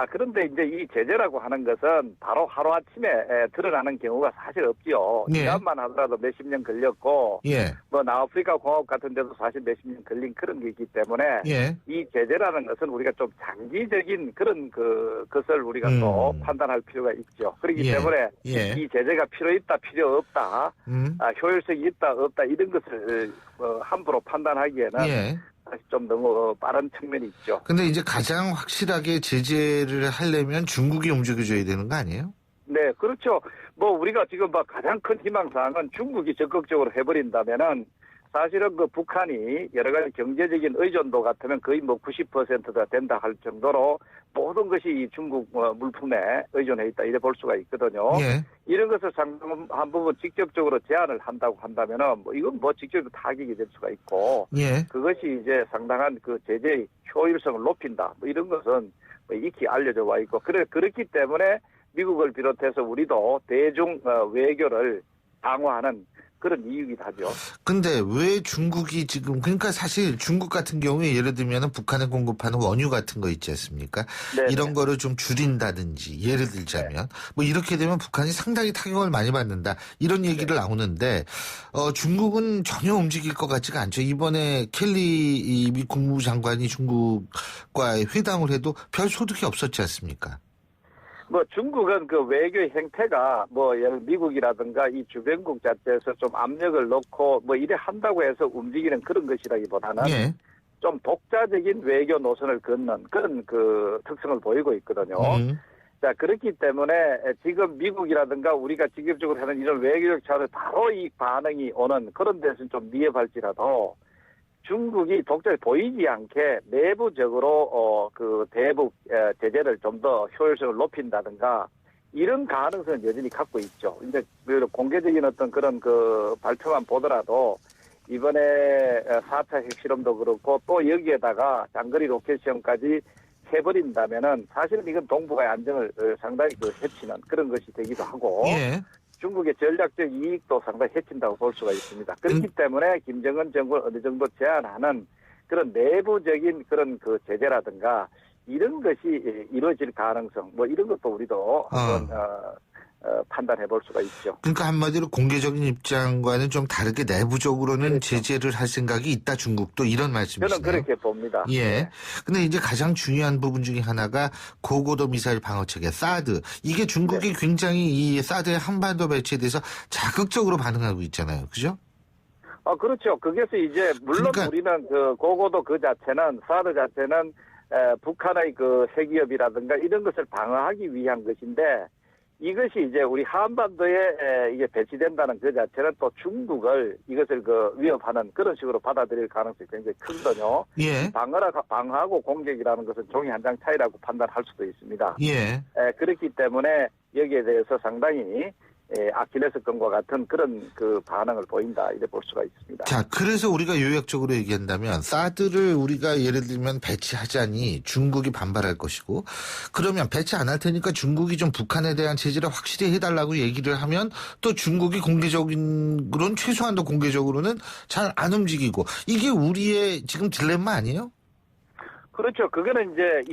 Speaker 15: 그런데 이제 이 제재라고 하는 것은 바로 하루아침에 드러나는 경우가 사실 없지요. 이란만 하더라도 몇십 년 걸렸고, 남아프리카 공화국 같은 데도 사실 몇십 년 걸린 그런 게 있기 때문에, 이 제재라는 것은 우리가 좀 장기적인 그런 것을 우리가 또 판단할 필요가 있죠. 그렇기 때문에 이 제재가 필요 있다, 필요 없다, 효율성이 있다, 없다, 이런 것을 함부로 판단하기에는 사실 좀 너무 빠른 측면이 있죠.
Speaker 2: 근데 이제 가장 확실하게 제재를 하려면 중국이 움직여줘야 되는 거 아니에요?
Speaker 15: 네, 그렇죠. 우리가 지금 가장 큰 희망사항은 중국이 적극적으로 해버린다면은 사실은 북한이 여러 가지 경제적인 의존도 같으면 거의 90%가 된다 할 정도로 모든 것이 이 중국 물품에 의존해 있다 이래 볼 수가 있거든요. 이런 것을 상당한 부분 직접적으로 제한을 한다고 한다면은 이건 직접적으로 타격이 될 수가 있고 그것이 이제 상당한 제재의 효율성을 높인다. 이런 것은 익히 알려져 와 있고 그렇기 때문에 미국을 비롯해서 우리도 대중 외교를 강화하는 그런 이유이기도 하죠.
Speaker 2: 근데 왜 중국이 지금 그러니까 사실 중국 같은 경우에 예를 들면 북한에 공급하는 원유 같은 거 있지 않습니까? 이런 거를 좀 줄인다든지 예를 들자면 이렇게 되면 북한이 상당히 타격을 많이 받는다. 이런 얘기를 나오는데 중국은 전혀 움직일 것 같지가 않죠. 이번에 켈리 미 국무부 장관이 중국과 회담을 해도 별 소득이 없었지 않습니까?
Speaker 15: 중국은 외교의 행태가 예를 미국이라든가 이 주변국 자체에서 좀 압력을 넣고 이래 한다고 해서 움직이는 그런 것이라기보다는 좀 독자적인 외교 노선을 걷는 그런 특성을 보이고 있거든요. 자, 그렇기 때문에 지금 미국이라든가 우리가 직접적으로 하는 이런 외교적 차원에서 바로 이 반응이 오는 그런 데서는 좀 미흡할지라도 중국이 독자에 보이지 않게 내부적으로 대북 제재를 좀 더 효율성을 높인다든가 이런 가능성은 여전히 갖고 있죠. 이제 공개적인 어떤 그런 발표만 보더라도 이번에 4차 핵실험도 그렇고 또 여기에다가 장거리 로켓 시험까지 해버린다면은 사실은 이건 동북아의 안정을 상당히 해치는 그런 것이 되기도 하고. 중국의 전략적 이익도 상당히 해친다고 볼 수가 있습니다. 그렇기 때문에 김정은 정부를 어느 정도 제한하는 그런 내부적인 그런 제재라든가 이런 것이 이루어질 가능성 이런 것도 우리도 한번 판단해 볼 수가 있죠.
Speaker 2: 그러니까 한마디로 공개적인 입장과는 좀 다르게 내부적으로는 제재를 할 생각이 있다 중국도 이런 말씀이시네요.
Speaker 15: 저는 그렇게 봅니다.
Speaker 2: 근데 이제 가장 중요한 부분 중에 하나가 고고도 미사일 방어 체계 사드. 이게 중국이 굉장히 이 사드의 한반도 배치에 대해서 자극적으로 반응하고 있잖아요. 그죠?
Speaker 15: 그렇죠. 그래서 이제 물론 우리는 고고도 자체는 사드 자체는 북한의 핵위협이라든가 이런 것을 방어하기 위한 것인데 이것이 이제 우리 한반도에 이게 배치된다는 그 자체는 또 중국을 이것을 위협하는 그런 식으로 받아들일 가능성이 굉장히 크거든요.
Speaker 2: 예.
Speaker 15: 방어하고 공격이라는 것은 종이 한 장 차이라고 판단할 수도 있습니다.
Speaker 2: 예.
Speaker 15: 그렇기 때문에 여기에 대해서 상당히 아킬레스건과 같은 그런 그 반응을 보인다 이래 볼 수가 있습니다.
Speaker 2: 자, 그래서 우리가 요약적으로 얘기한다면 사드를 우리가 예를 들면 배치하자니 중국이 반발할 것이고 그러면 배치 안 할 테니까 중국이 좀 북한에 대한 제재를 확실히 해달라고 얘기를 하면 또 중국이 공개적으로는 최소한도 공개적으로는 잘 안 움직이고 이게 우리의 지금 딜레마 아니에요?
Speaker 15: 그렇죠. 그거는 이제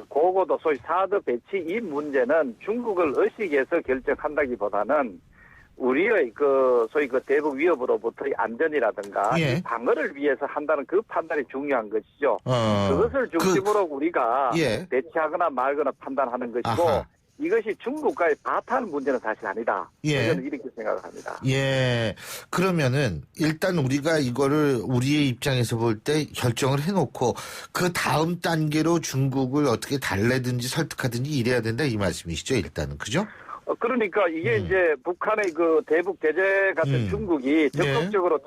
Speaker 15: 고고도 소위 사드 배치 이 문제는 중국을 의식해서 결정한다기보다는 우리의 소위 대북 위협으로부터의 안전이라든가
Speaker 2: 예.
Speaker 15: 이 방어를 위해서 한다는 그 판단이 중요한 것이죠. 그것을 중심으로 우리가 배치하거나 말거나 판단하는 것이고
Speaker 2: 아하.
Speaker 15: 이것이 중국과의 바타는 문제는 사실 아니다.
Speaker 2: 예.
Speaker 15: 저는 이렇게 생각합니다.
Speaker 2: 예. 그러면은 일단 우리가 이거를 우리의 입장에서 볼 때 결정을 해놓고 그 다음 단계로 중국을 어떻게 달래든지 설득하든지 이래야 된다 이 말씀이시죠 일단은 그죠?
Speaker 15: 그러니까 이게 이제 북한의 대북 제재 같은 중국이 적극적으로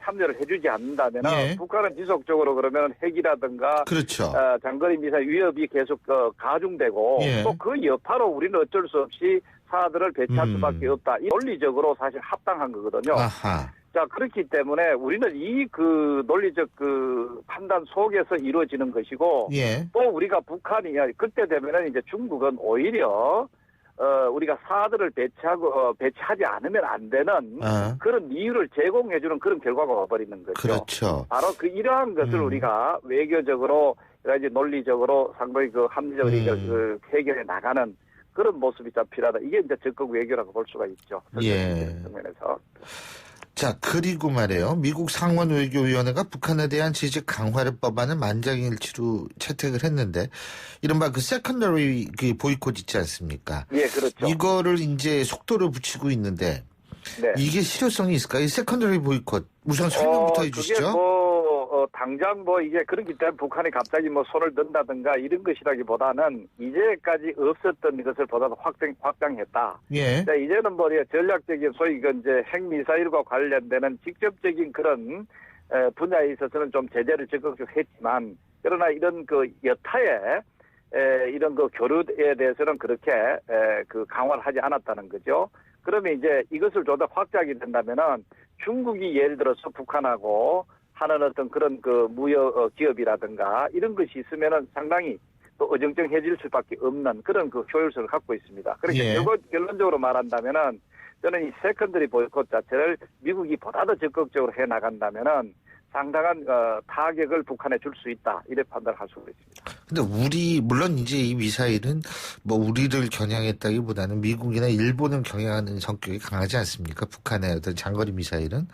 Speaker 15: 참여를 해주지 않는다면 북한은 지속적으로 그러면 핵이라든가
Speaker 2: 그렇죠.
Speaker 15: 장거리 미사일 위협이 계속 가중되고 또 그 여파로 우리는 어쩔 수 없이 사드를 배치할 수밖에 없다. 이 논리적으로 사실 합당한 거거든요.
Speaker 2: 아하.
Speaker 15: 자, 그렇기 때문에 우리는 이 논리적 판단 속에서 이루어지는 것이고 또 우리가 북한이 그때 되면은 이제 중국은 오히려 우리가 사드를 배치하지 않으면 안 되는 그런 이유를 제공해주는 그런 결과가 와버리는 거죠.
Speaker 2: 그렇죠.
Speaker 15: 바로 이러한 것을 우리가 외교적으로 여러 가지 논리적으로 상당히 합리적으로 해결해 나가는 그런 모습이 좀 필요하다. 이게 이제 적극 외교라고 볼 수가 있죠. 측면에서.
Speaker 2: 자, 그리고 말이에요. 미국 상원 외교위원회가 북한에 대한 제재 강화를 법안을 만장일치로 채택을 했는데, 이른바 세컨더리 보이콧 있지 않습니까?
Speaker 15: 예, 그렇죠.
Speaker 2: 이거를 이제 속도를 붙이고 있는데, 이게 실효성이 있을까요? 이 세컨더리 보이콧. 우선 설명부터 해주시죠.
Speaker 15: 그게 당장 이제 그렇기 때문에 북한이 갑자기 손을 든다든가 이런 것이라기보다는 이제까지 없었던 것을 보다 더 확장했다.
Speaker 2: 예.
Speaker 15: 자, 이제는 전략적인 소위 이제 핵미사일과 관련되는 직접적인 그런 분야에 있어서는 좀 제재를 적극적으로 했지만 그러나 이런 여타의 이런 교류에 대해서는 그렇게 강화를 하지 않았다는 거죠. 그러면 이제 이것을 좀 더 확장이 된다면은 중국이 예를 들어서 북한하고 하는 어떤 그런 무역 기업이라든가 이런 것이 있으면은 상당히 또 어정쩡해질 수밖에 없는 그런 효율성을 갖고 있습니다. 그러니까 결론적으로 말한다면은 저는 이 세컨더리 보이콧 자체를 미국이 보다 더 적극적으로 해 나간다면은 상당한 타격을 북한에 줄 수 있다 이래 판단을 할 수가 있습니다.
Speaker 2: 근데 물론 이제 이 미사일은 우리를 겨냥했다기보다는 미국이나 일본을 겨냥하는 성격이 강하지 않습니까? 북한의 어떤 장거리 미사일은.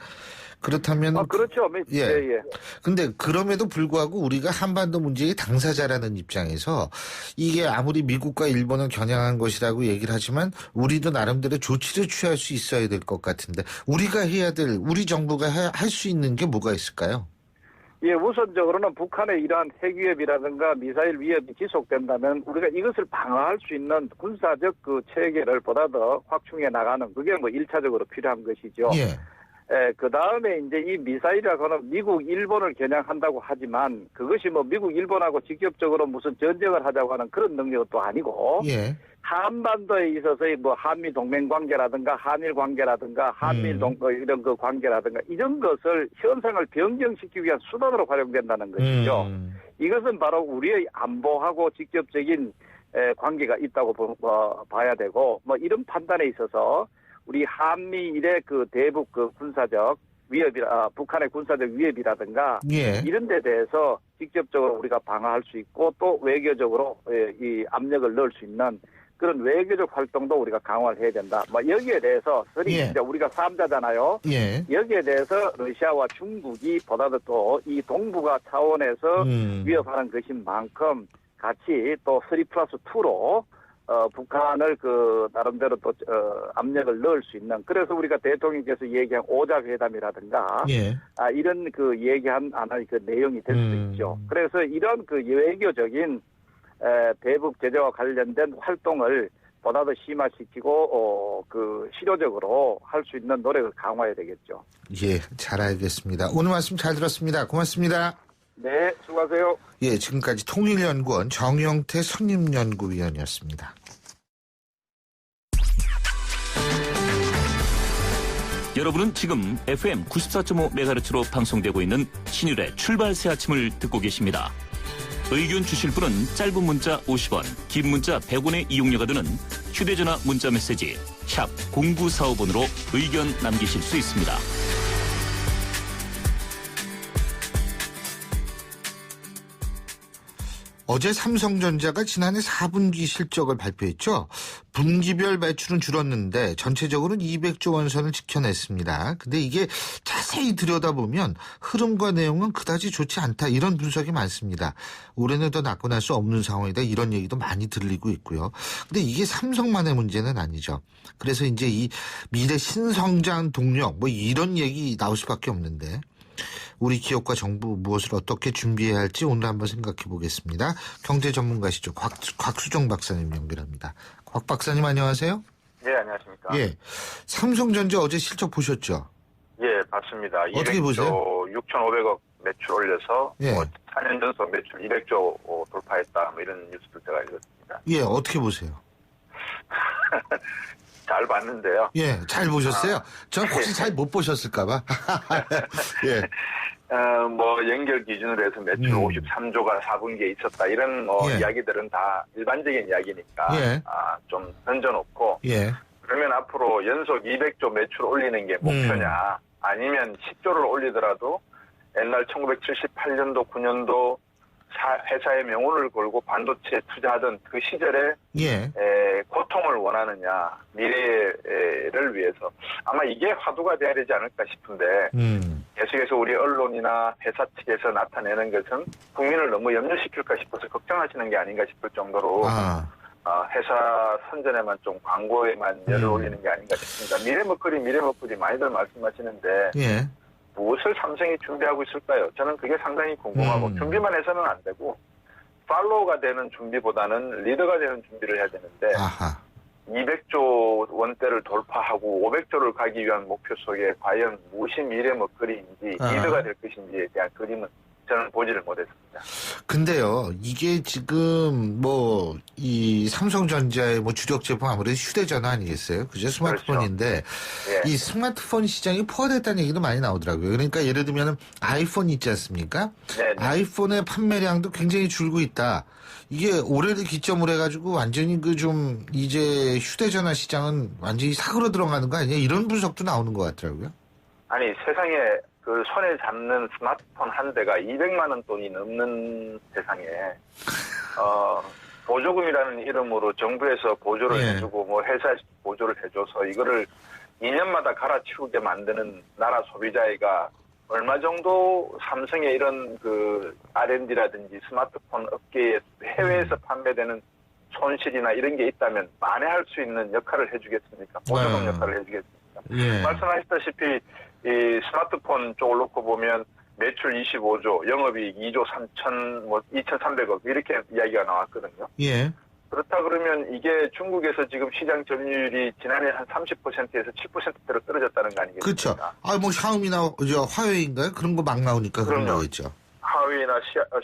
Speaker 2: 그렇다면.
Speaker 15: 그렇죠. 예.
Speaker 2: 근데 그럼에도 불구하고 우리가 한반도 문제의 당사자라는 입장에서 이게 아무리 미국과 일본을 겨냥한 것이라고 얘기를 하지만 우리도 나름대로 조치를 취할 수 있어야 될 것 같은데 우리 정부가 할 수 있는 게 뭐가 있을까요?
Speaker 15: 예, 우선적으로는 북한의 이러한 핵 위협이라든가 미사일 위협이 지속된다면 우리가 이것을 방어할 수 있는 군사적 체계를 보다 더 확충해 나가는 그게 1차적으로 필요한 것이죠. 그 다음에 이제 이 미사일이라고는 미국, 일본을 겨냥한다고 하지만 그것이 미국, 일본하고 직접적으로 무슨 전쟁을 하자고 하는 그런 능력은 또 아니고 한반도에 있어서의 한미 동맹 관계라든가 한일 관계라든가 한미일 이런 관계라든가 이런 것을 현상을 변경시키기 위한 수단으로 활용된다는 것이죠. 이것은 바로 우리의 안보하고 직접적인 관계가 있다고 봐야 되고 이런 판단에 있어서 우리 한미일의 대북 군사적 북한의 군사적 위협이라든가 이런 데 대해서 직접적으로 우리가 방어할 수 있고 또 외교적으로 이 압력을 넣을 수 있는 그런 외교적 활동도 우리가 강화를 해야 된다. 여기에 대해서 이제 우리가 3자잖아요. 여기에 대해서 러시아와 중국이 보다 더 이 동북아 차원에서 위협하는 것인 만큼 같이 또 3+2로 북한을 나름대로 또 압력을 넣을 수 있는 그래서 우리가 대통령께서 얘기한 오자회담이라든가 이런 얘기한 하나의 내용이 될 수 있죠. 그래서 이런 외교적인 대북 제재와 관련된 활동을 보다 더 심화시키고 그 실효적으로 할 수 있는 노력을 강화해야 되겠죠.
Speaker 2: 예, 잘 알겠습니다. 오늘 말씀 잘 들었습니다. 고맙습니다.
Speaker 15: 네, 수고하세요.
Speaker 2: 예, 지금까지 통일연구원 정영태 선임연구위원이었습니다.
Speaker 12: 여러분은 지금 FM 94.5MHz로 방송되고 있는 신율의 출발 새 아침을 듣고 계십니다. 의견 주실 분은 짧은 문자 50원, 긴 문자 100원의 이용료가 드는 휴대전화 문자 메시지 샵 0945번으로 의견 남기실 수 있습니다.
Speaker 2: 어제 삼성전자가 지난해 4분기 실적을 발표했죠. 분기별 매출은 줄었는데 전체적으로는 200조 원 선을 지켜냈습니다. 근데 이게 자세히 들여다보면 흐름과 내용은 그다지 좋지 않다, 이런 분석이 많습니다. 올해는 더 낙관할 수 없는 상황이다, 이런 얘기도 많이 들리고 있고요. 근데 이게 삼성만의 문제는 아니죠. 그래서 이제 이 미래 신성장 동력 뭐 이런 얘기 나올 수밖에 없는데, 우리 기업과 정부 무엇을 어떻게 준비해야 할지 오늘 한번 생각해 보겠습니다. 경제 전문가시죠. 곽수정 박사님 연결합니다. 곽 박사님 안녕하세요.
Speaker 16: 네, 안녕하십니까.
Speaker 2: 예, 삼성전자 어제 실적 보셨죠?
Speaker 16: 예, 봤습니다.
Speaker 2: 어떻게 보세요?
Speaker 16: 6,500억 매출 올려서
Speaker 2: 예.
Speaker 16: 4년 전속 매출 200조 돌파했다, 뭐 이런 뉴스를 제가 읽었습니다.
Speaker 2: 예, 어떻게 보세요?
Speaker 16: 잘 봤는데요.
Speaker 2: 예, 잘 보셨어요? 전 혹시 잘 못 보셨을까봐. 예.
Speaker 16: 뭐 연결 기준으로 해서 매출 53조가 4분기에 있었다, 이런
Speaker 2: 예.
Speaker 16: 이야기들은 다 일반적인 이야기니까
Speaker 2: 예.
Speaker 16: 좀 던져놓고
Speaker 2: 예.
Speaker 16: 그러면 앞으로 연속 200조 매출 올리는 게 목표냐, 아니면 10조를 올리더라도 옛날 1978년도 9년도 회사의 명운을 걸고 반도체에 투자하던 그 시절에
Speaker 2: 예.
Speaker 16: 고통을 원하느냐, 미래를 위해서 아마 이게 화두가 돼야 되지 않을까 싶은데 계속해서 우리 언론이나 회사 측에서 나타내는 것은 국민을 너무 염려시킬까 싶어서 걱정하시는 게 아닌가 싶을 정도로 회사 선전에만 좀 광고에만 열을 올리는 게 아닌가 싶습니다. 미래 먹거리 많이들 말씀하시는데
Speaker 2: 예.
Speaker 16: 무엇을 삼성이 준비하고 있을까요? 저는 그게 상당히 궁금하고 준비만 해서는 안 되고 팔로우가 되는 준비보다는 리더가 되는 준비를 해야 되는데 200조 원대를 돌파하고 500조를 가기 위한 목표 속에 과연 무엇이 미래 먹거리인지 리더가 될 것인지에 대한 그림은 저는 보지를 못했습니다.
Speaker 2: 근데요, 이게 지금 뭐 이 삼성전자의 뭐 주력 제품 아무래도 휴대전화 아니겠어요? 그죠? 스마트폰인데
Speaker 16: 그렇죠. 예.
Speaker 2: 이 스마트폰 시장이 포화됐다는 얘기도 많이 나오더라고요. 그러니까 예를 들면 아이폰 있지 않습니까?
Speaker 16: 네네.
Speaker 2: 아이폰의 판매량도 굉장히 줄고 있다. 이게 올해를 기점으로 해가지고 완전히 그 좀 이제 휴대전화 시장은 완전히 사고로 들어가는 거 아니냐, 이런 분석도 나오는 것 같더라고요.
Speaker 16: 아니, 세상에 그 손에 잡는 스마트폰 한 대가 200만 원 돈이 넘는 세상에 보조금이라는 이름으로 정부에서 보조를 해주고 뭐 회사에서 보조를 해줘서 이거를 2년마다 갈아치우게 만드는 나라 소비자가 얼마 정도 삼성의 이런 그 R&D라든지 스마트폰 업계에 해외에서 판매되는 손실이나 이런 게 있다면 만회할 수 있는 역할을 해주겠습니까? 보조금 역할을 해주겠습니까?
Speaker 2: 예.
Speaker 16: 말씀하셨다시피 이 스마트폰 쪽을 놓고 보면 매출 25조, 영업이익 2조 2,300억 이렇게 이야기가 나왔거든요.
Speaker 2: 예.
Speaker 16: 그렇다 그러면 이게 중국에서 지금 시장 점유율이 지난해 한 30%에서 7%대로 떨어졌다는 거 아니겠습니까?
Speaker 2: 그렇죠. 뭐 샤오미나 화웨이인가요? 그런 거 막 나오니까 그런 거겠죠.
Speaker 16: 화웨이나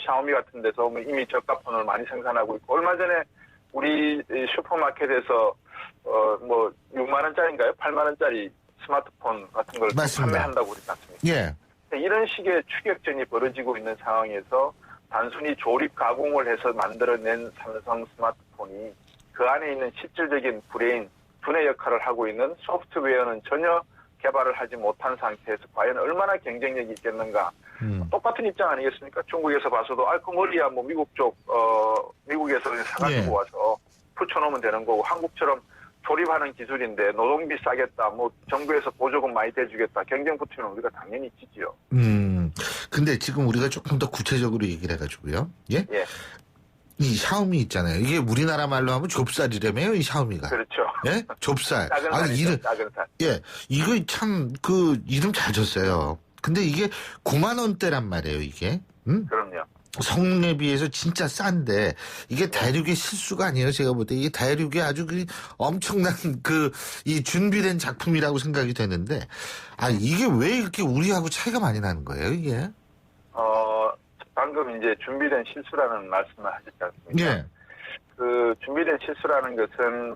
Speaker 16: 샤오미 같은 데서 이미 저가폰을 많이 생산하고 있고, 얼마 전에 우리 슈퍼마켓에서 뭐 6만 원짜리인가요? 8만 원짜리 스마트폰 같은 걸 판매한다고 그러지 않습니까?
Speaker 2: 예.
Speaker 16: 이런 식의 추격전이 벌어지고 있는 상황에서 단순히 조립 가공을 해서 만들어낸 삼성 스마트폰이 그 안에 있는 실질적인 브레인, 두뇌 역할을 하고 있는 소프트웨어는 전혀 개발을 하지 못한 상태에서 과연 얼마나 경쟁력이 있겠는가. 똑같은 입장 아니겠습니까? 중국에서 봐서도 그 머리야 뭐 미국 쪽 미국에서 사가지고 와서 붙여놓으면 되는 거고, 한국처럼 조립하는 기술인데 노동비 싸겠다, 뭐 정부에서 보조금 많이 대주겠다, 경쟁 붙으면 우리가 당연히 지지요.
Speaker 2: 근데 지금 우리가 조금 더 구체적으로 얘기를 해가지고요. 예?
Speaker 16: 예.
Speaker 2: 이 샤오미 있잖아요. 이게 우리나라 말로 하면 좁쌀이라며요, 이 샤오미가.
Speaker 16: 그렇죠.
Speaker 2: 예? 좁쌀.
Speaker 16: 작은 살이죠, 작은 살.
Speaker 2: 예. 이거 참 그 이름 잘 줬어요. 근데 이게 9만 원대란 말이에요, 이게.
Speaker 16: 그럼요.
Speaker 2: 성능에 비해서 진짜 싼데 이게 대륙의 실수가 아니에요. 제가 볼 때 이게 대륙의 아주 엄청난 이 준비된 작품이라고 생각이 되는데 이게 왜 이렇게 우리하고 차이가 많이 나는 거예요, 이게?
Speaker 16: 방금 이제 준비된 실수라는 말씀을 하셨지 않습니까?
Speaker 2: 예.
Speaker 16: 그 준비된 실수라는 것은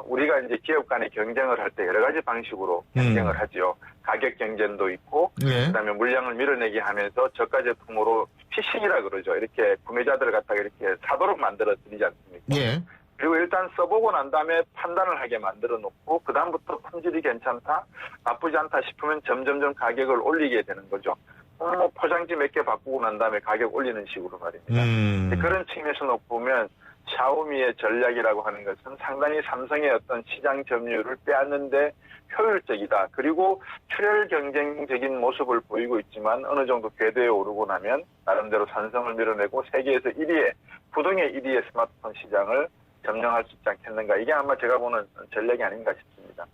Speaker 16: 우리가 이제 기업 간의 경쟁을 할 때 여러 가지 방식으로 경쟁을 하죠. 가격 경쟁도 있고,
Speaker 2: 예.
Speaker 16: 그다음에 물량을 밀어내게 하면서 저가 제품으로 피싱이라 그러죠. 이렇게 구매자들을 갖다가 이렇게 사도록 만들어 드리지 않습니까?
Speaker 2: 예.
Speaker 16: 그리고 일단 써보고 난 다음에 판단을 하게 만들어 놓고 그 다음부터 품질이 괜찮다, 나쁘지 않다 싶으면 점점점 가격을 올리게 되는 거죠. 포장지 몇 개 바꾸고 난 다음에 가격 올리는 식으로 말입니다. 그런 측면에서 놓고 보면 샤오미의 전략이라고 하는 것은 상당히 삼성의 어떤 시장 점유율을 빼앗는데 효율적이다. 그리고 출혈 경쟁적인 모습을 보이고 있지만 어느 정도 궤도에 오르고 나면 나름대로 삼성을 밀어내고 세계에서 1위의 부동의 1위의 스마트폰 시장을 점령할 수 있지 않겠는가. 이게 아마 제가 보는 전략이 아닌가 싶습니다.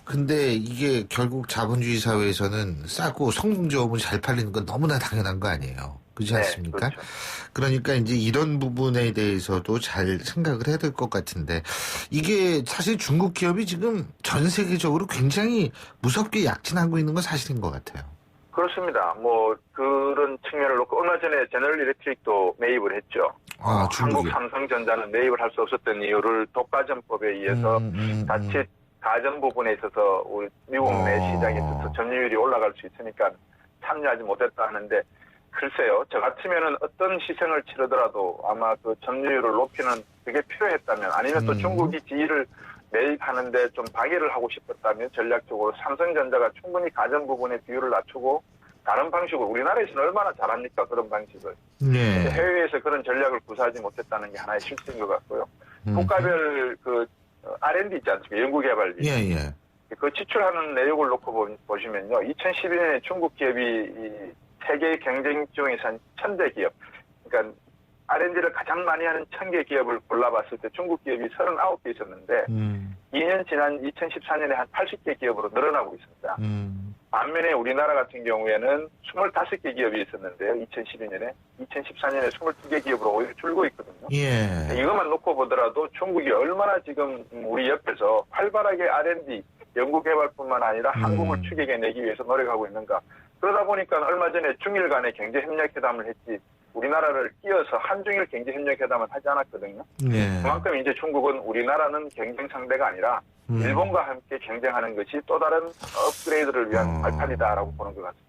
Speaker 2: 근데 이게 결국 자본주의 사회에서는 싸고 성능 좋으면 잘 팔리는 건 너무나 당연한 거 아니에요. 그렇지 않습니까?
Speaker 16: 네, 그렇죠.
Speaker 2: 그러니까 이제 이런 부분에 대해서도 잘 생각을 해야 될 것 같은데 이게 사실 중국 기업이 지금 전 세계적으로 굉장히 무섭게 약진하고 있는 건 사실인 것 같아요.
Speaker 16: 그렇습니다. 뭐 그런 측면을 놓고 얼마 전에 제너럴 일렉트릭도 매입을 했죠. 한국 삼성전자는 매입을 할 수 없었던 이유를 독과점법에 의해서 자칫 가전 부분에 있어서 우리 미국 내 시장에 있어서 점유율이 올라갈 수 있으니까 참여하지 못했다 하는데 글쎄요. 저 같으면은 어떤 희생을 치르더라도 아마 그 점유율을 높이는 그게 필요했다면 아니면 또 중국이 지위를 매입하는데 좀 방해를 하고 싶었다면 전략적으로 삼성전자가 충분히 가전 부분의 비율을 낮추고 다른 방식으로 우리나라에서는 얼마나 잘합니까? 그런 방식을.
Speaker 2: 네.
Speaker 16: 해외에서 그런 전략을 구사하지 못했다는 게 하나의 실수인 것 같고요. 국가별 R&D 있지 않습니까? 연구개발비.
Speaker 2: 예.
Speaker 16: 그 지출하는 내역을 놓고 보시면요. 2012년에 중국 기업이 세계 경쟁 중에서 한 1000대 기업. 그러니까 R&D를 가장 많이 하는 1000개 기업을 골라봤을 때 중국 기업이 39개 있었는데 2년 지난 2014년에 한 80개 기업으로 늘어나고 있습니다. 반면에 우리나라 같은 경우에는 25개 기업이 있었는데요. 2012년에. 2014년에 22개 기업으로 오히려 줄고 있거든요.
Speaker 2: 예.
Speaker 16: 이것만 놓고 보더라도 중국이 얼마나 지금 우리 옆에서 활발하게 R&D, 연구개발뿐만 아니라 한국을 추격해내기 위해서 노력하고 있는가. 그러다 보니까 얼마 전에 중일 간의 경제협력회담을 했지 우리나라를 끼워서 한중일 경제협력회담을 하지 않았거든요.
Speaker 2: 네.
Speaker 16: 그만큼 이제 중국은 우리나라는 경쟁 상대가 아니라 일본과 함께 경쟁하는 것이 또 다른 업그레이드를 위한 발판이다라고 보는 것 같습니다.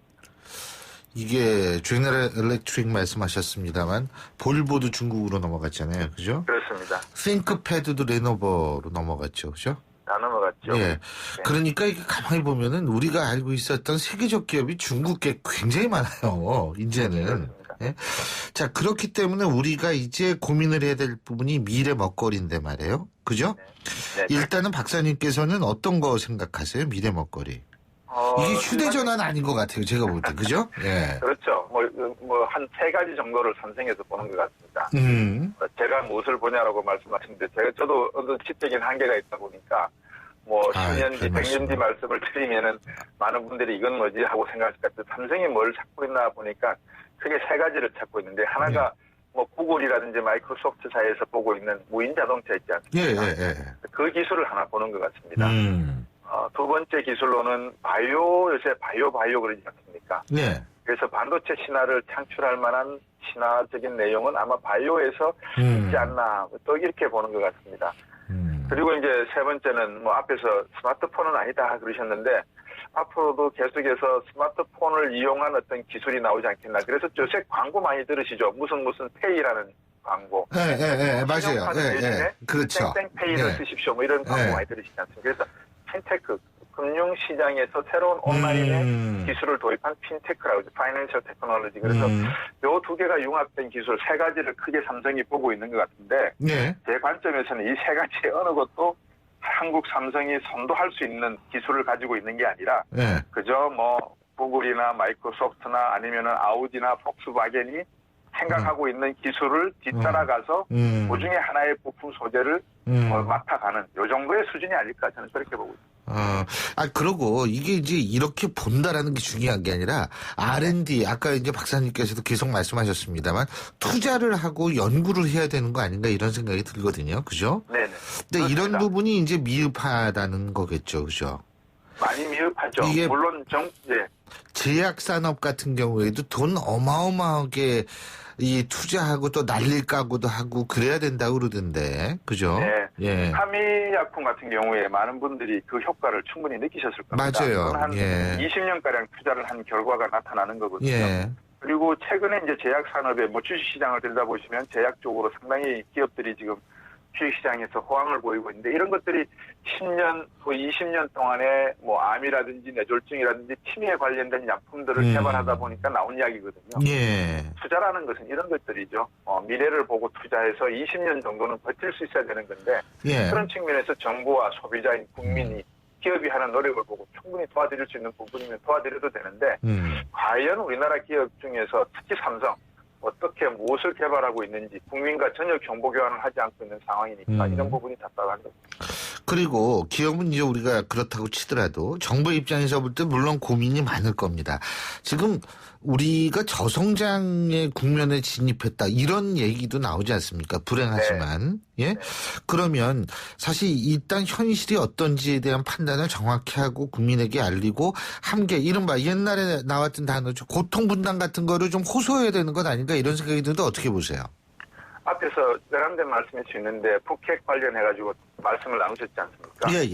Speaker 2: 이게 제너럴 일렉트릭 말씀하셨습니다만 볼보도 중국으로 넘어갔잖아요. 그죠?
Speaker 16: 그렇습니다.
Speaker 2: 싱크패드도 레노버로 넘어갔죠. 그죠?
Speaker 16: 다 넘어갔죠.
Speaker 2: 예.
Speaker 16: 네.
Speaker 2: 그러니까 이게 가만히 보면은 우리가 알고 있었던 세계적 기업이 중국에 굉장히 많아요. 이제는. 예? 자, 그렇기 때문에 우리가 이제 고민을 해야 될 부분이 미래 먹거리인데 말이에요. 그죠?
Speaker 16: 네.
Speaker 2: 일단은 박사님께서는 어떤 거 생각하세요? 미래 먹거리. 이게 휴대전화는 아닌 것 같아요. 제가 볼 때. 그죠? 예.
Speaker 16: 그렇죠. 한 3가지 정도를 선생해서 보는 것 같습니다. 제가 무엇을 보냐라고 말씀하시는데, 저도 어떤 지적인 한계가 있다 보니까, 10년 뒤, 100년 뒤 말씀을 드리면은, 많은 분들이 이건 뭐지 하고 생각하실 것 같아요. 삼성이 뭘 찾고 있나 보니까, 크게 3가지를 찾고 있는데, 하나가, 구글이라든지 마이크로소프트 사이에서 보고 있는 무인 자동차 있지 않습니까? 그 기술을 하나 보는 것 같습니다. 두 번째 기술로는 요새 바이오 그러지 않습니까?
Speaker 2: 네.
Speaker 16: 그래서 반도체 신화를 창출할 만한 신화적인 내용은 아마 바이오에서 있지 않나, 또 이렇게 보는 것 같습니다. 그리고 이제 세 번째는 앞에서 스마트폰은 아니다 그러셨는데, 앞으로도 계속해서 스마트폰을 이용한 어떤 기술이 나오지 않겠나. 그래서 요새 광고 많이 들으시죠? 무슨 페이라는 광고.
Speaker 2: 맞아요. 그렇죠.
Speaker 16: 땡땡페이를 쓰십시오. 이런 광고 많이 들으시지 않습니까? 그래서 핀테크, 금융시장에서 새로운 온라인의 기술을 도입한 핀테크라고 하죠. 파이낸셜 테크놀로지. 그래서 요 두 개가 융합된 기술 3가지를 크게 삼성이 보고 있는 것 같은데 제 관점에서는 이 3가지 어느 것도 한국 삼성이 선도할 수 있는 기술을 가지고 있는 게 아니라 그저 구글이나 마이크로소프트나 아니면은 아우디나 폭스바겐이 생각하고 있는 기술을 뒤따라가서 그 중에 하나의 부품 소재를 맡아가는 요 정도의 수준이 아닐까 저는 그렇게 보고 있습니다.
Speaker 2: 그러고 이게 이제 이렇게 본다라는 게 중요한 게 아니라 R&D, 아까 이제 박사님께서도 계속 말씀하셨습니다만 투자를 하고 연구를 해야 되는 거 아닌가 이런 생각이 들거든요. 그죠?
Speaker 16: 네네.
Speaker 2: 근데 이런 부분이 이제 미흡하다는 거겠죠. 그죠?
Speaker 16: 많이 미흡하죠.
Speaker 2: 이게
Speaker 16: 물론
Speaker 2: 제약 산업 같은 경우에도 돈 어마어마하게 이 투자하고 또 날릴 까고도 하고 그래야 된다고 그러던데. 그죠?
Speaker 16: 네.
Speaker 2: 예.
Speaker 16: 함의약품 같은 경우에 많은 분들이 그 효과를 충분히 느끼셨을 겁니다.
Speaker 2: 맞아요.
Speaker 16: 한
Speaker 2: 예.
Speaker 16: 20년가량 투자를 한 결과가 나타나는 거거든요.
Speaker 2: 예.
Speaker 16: 그리고 최근에 이제 제약 산업의 주식시장을 들여다보시면 제약 쪽으로 상당히 기업들이 지금 주식시장에서 호황을 보이고 있는데 이런 것들이 10년, 거의 20년 동안에 암이라든지 뇌졸중이라든지 치매에 관련된 약품들을 개발하다 보니까 나온 이야기거든요.
Speaker 2: 예.
Speaker 16: 투자라는 것은 이런 것들이죠. 미래를 보고 투자해서 20년 정도는 버틸 수 있어야 되는 건데
Speaker 2: 예.
Speaker 16: 그런 측면에서 정부와 소비자인 국민이 기업이 하는 노력을 보고 충분히 도와드릴 수 있는 부분이면 도와드려도 되는데 과연 우리나라 기업 중에서 특히 삼성 어떻게 무엇을 개발하고 있는지 국민과 전혀 정보 교환을 하지 않고 있는 상황이니까 이런 부분이 답답한 겁니다.
Speaker 2: 그리고 기업은 이제 우리가 그렇다고 치더라도 정부 입장에서 볼 때 물론 고민이 많을 겁니다. 지금 우리가 저성장의 국면에 진입했다 이런 얘기도 나오지 않습니까? 불행하지만. 네. 예. 그러면 사실 일단 현실이 어떤지에 대한 판단을 정확히 하고 국민에게 알리고 함께 이른바 옛날에 나왔던 단어죠. 고통분담 같은 거를 좀 호소해야 되는 것 아닌가 이런 생각이 드는데 어떻게 보세요?
Speaker 16: 앞에서 세련된 말씀일 수 있는데 북핵 관련해가지고 말씀을 나누셨지 않습니까?
Speaker 2: 예.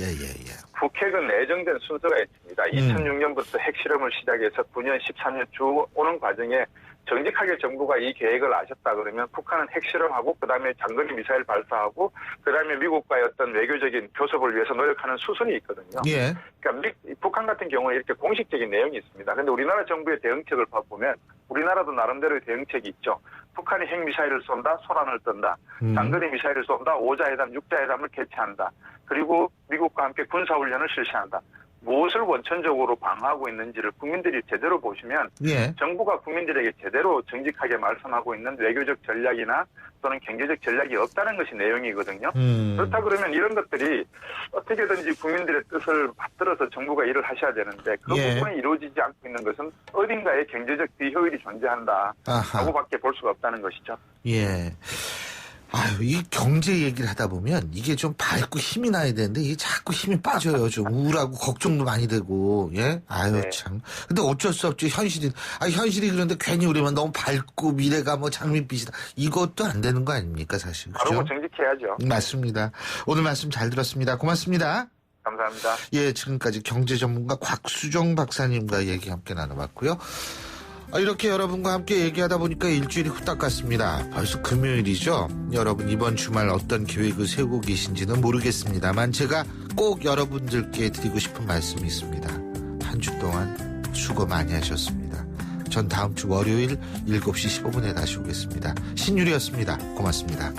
Speaker 16: 북핵은 내정된 순서가 있습니다. 2006년부터 핵실험을 시작해서 9년, 13년 쭉 오는 과정에 정직하게 정부가 이 계획을 아셨다 그러면 북한은 핵실험하고 그다음에 장거리 미사일 발사하고 그다음에 미국과의 어떤 외교적인 교섭을 위해서 노력하는 수순이 있거든요.
Speaker 2: 예.
Speaker 16: 그러니까 북한 같은 경우에 이렇게 공식적인 내용이 있습니다. 그런데 우리나라 정부의 대응책을 보면 우리나라도 나름대로의 대응책이 있죠. 북한이 핵미사일을 쏜다, 소란을 떤다. 장거리 미사일을 쏜다, 5자회담, 6자회담을 개최한다. 그리고 미국과 함께 군사훈련을 실시한다. 무엇을 원천적으로 방어하고 있는지를 국민들이 제대로 보시면 정부가 국민들에게 제대로 정직하게 말씀하고 있는 외교적 전략이나 또는 경제적 전략이 없다는 것이 내용이거든요. 그렇다 그러면 이런 것들이 어떻게든지 국민들의 뜻을 받들어서 정부가 일을 하셔야 되는데 그 부분이 이루어지지 않고 있는 것은 어딘가에 경제적 비효율이 존재한다 하고밖에 볼 수가 없다는 것이죠.
Speaker 2: 예. 이 경제 얘기를 하다 보면 이게 좀 밝고 힘이 나야 되는데 이게 자꾸 힘이 빠져요. 좀 우울하고 걱정도 많이 되고, 예? 참. 근데 어쩔 수 없죠. 현실이 그런데 괜히 우리만 너무 밝고 미래가 장밋빛이다. 이것도 안 되는 거 아닙니까, 사실. 그렇죠?
Speaker 16: 바로 정직해야죠.
Speaker 2: 맞습니다. 오늘 말씀 잘 들었습니다. 고맙습니다.
Speaker 16: 감사합니다.
Speaker 2: 예, 지금까지 경제 전문가 곽수정 박사님과 얘기 함께 나눠봤고요. 이렇게 여러분과 함께 얘기하다 보니까 일주일이 후딱 갔습니다. 벌써 금요일이죠. 여러분 이번 주말 어떤 계획을 세우고 계신지는 모르겠습니다만 제가 꼭 여러분들께 드리고 싶은 말씀이 있습니다. 한 주 동안 수고 많이 하셨습니다. 전 다음 주 월요일 7시 15분에 다시 오겠습니다. 신유리였습니다. 고맙습니다.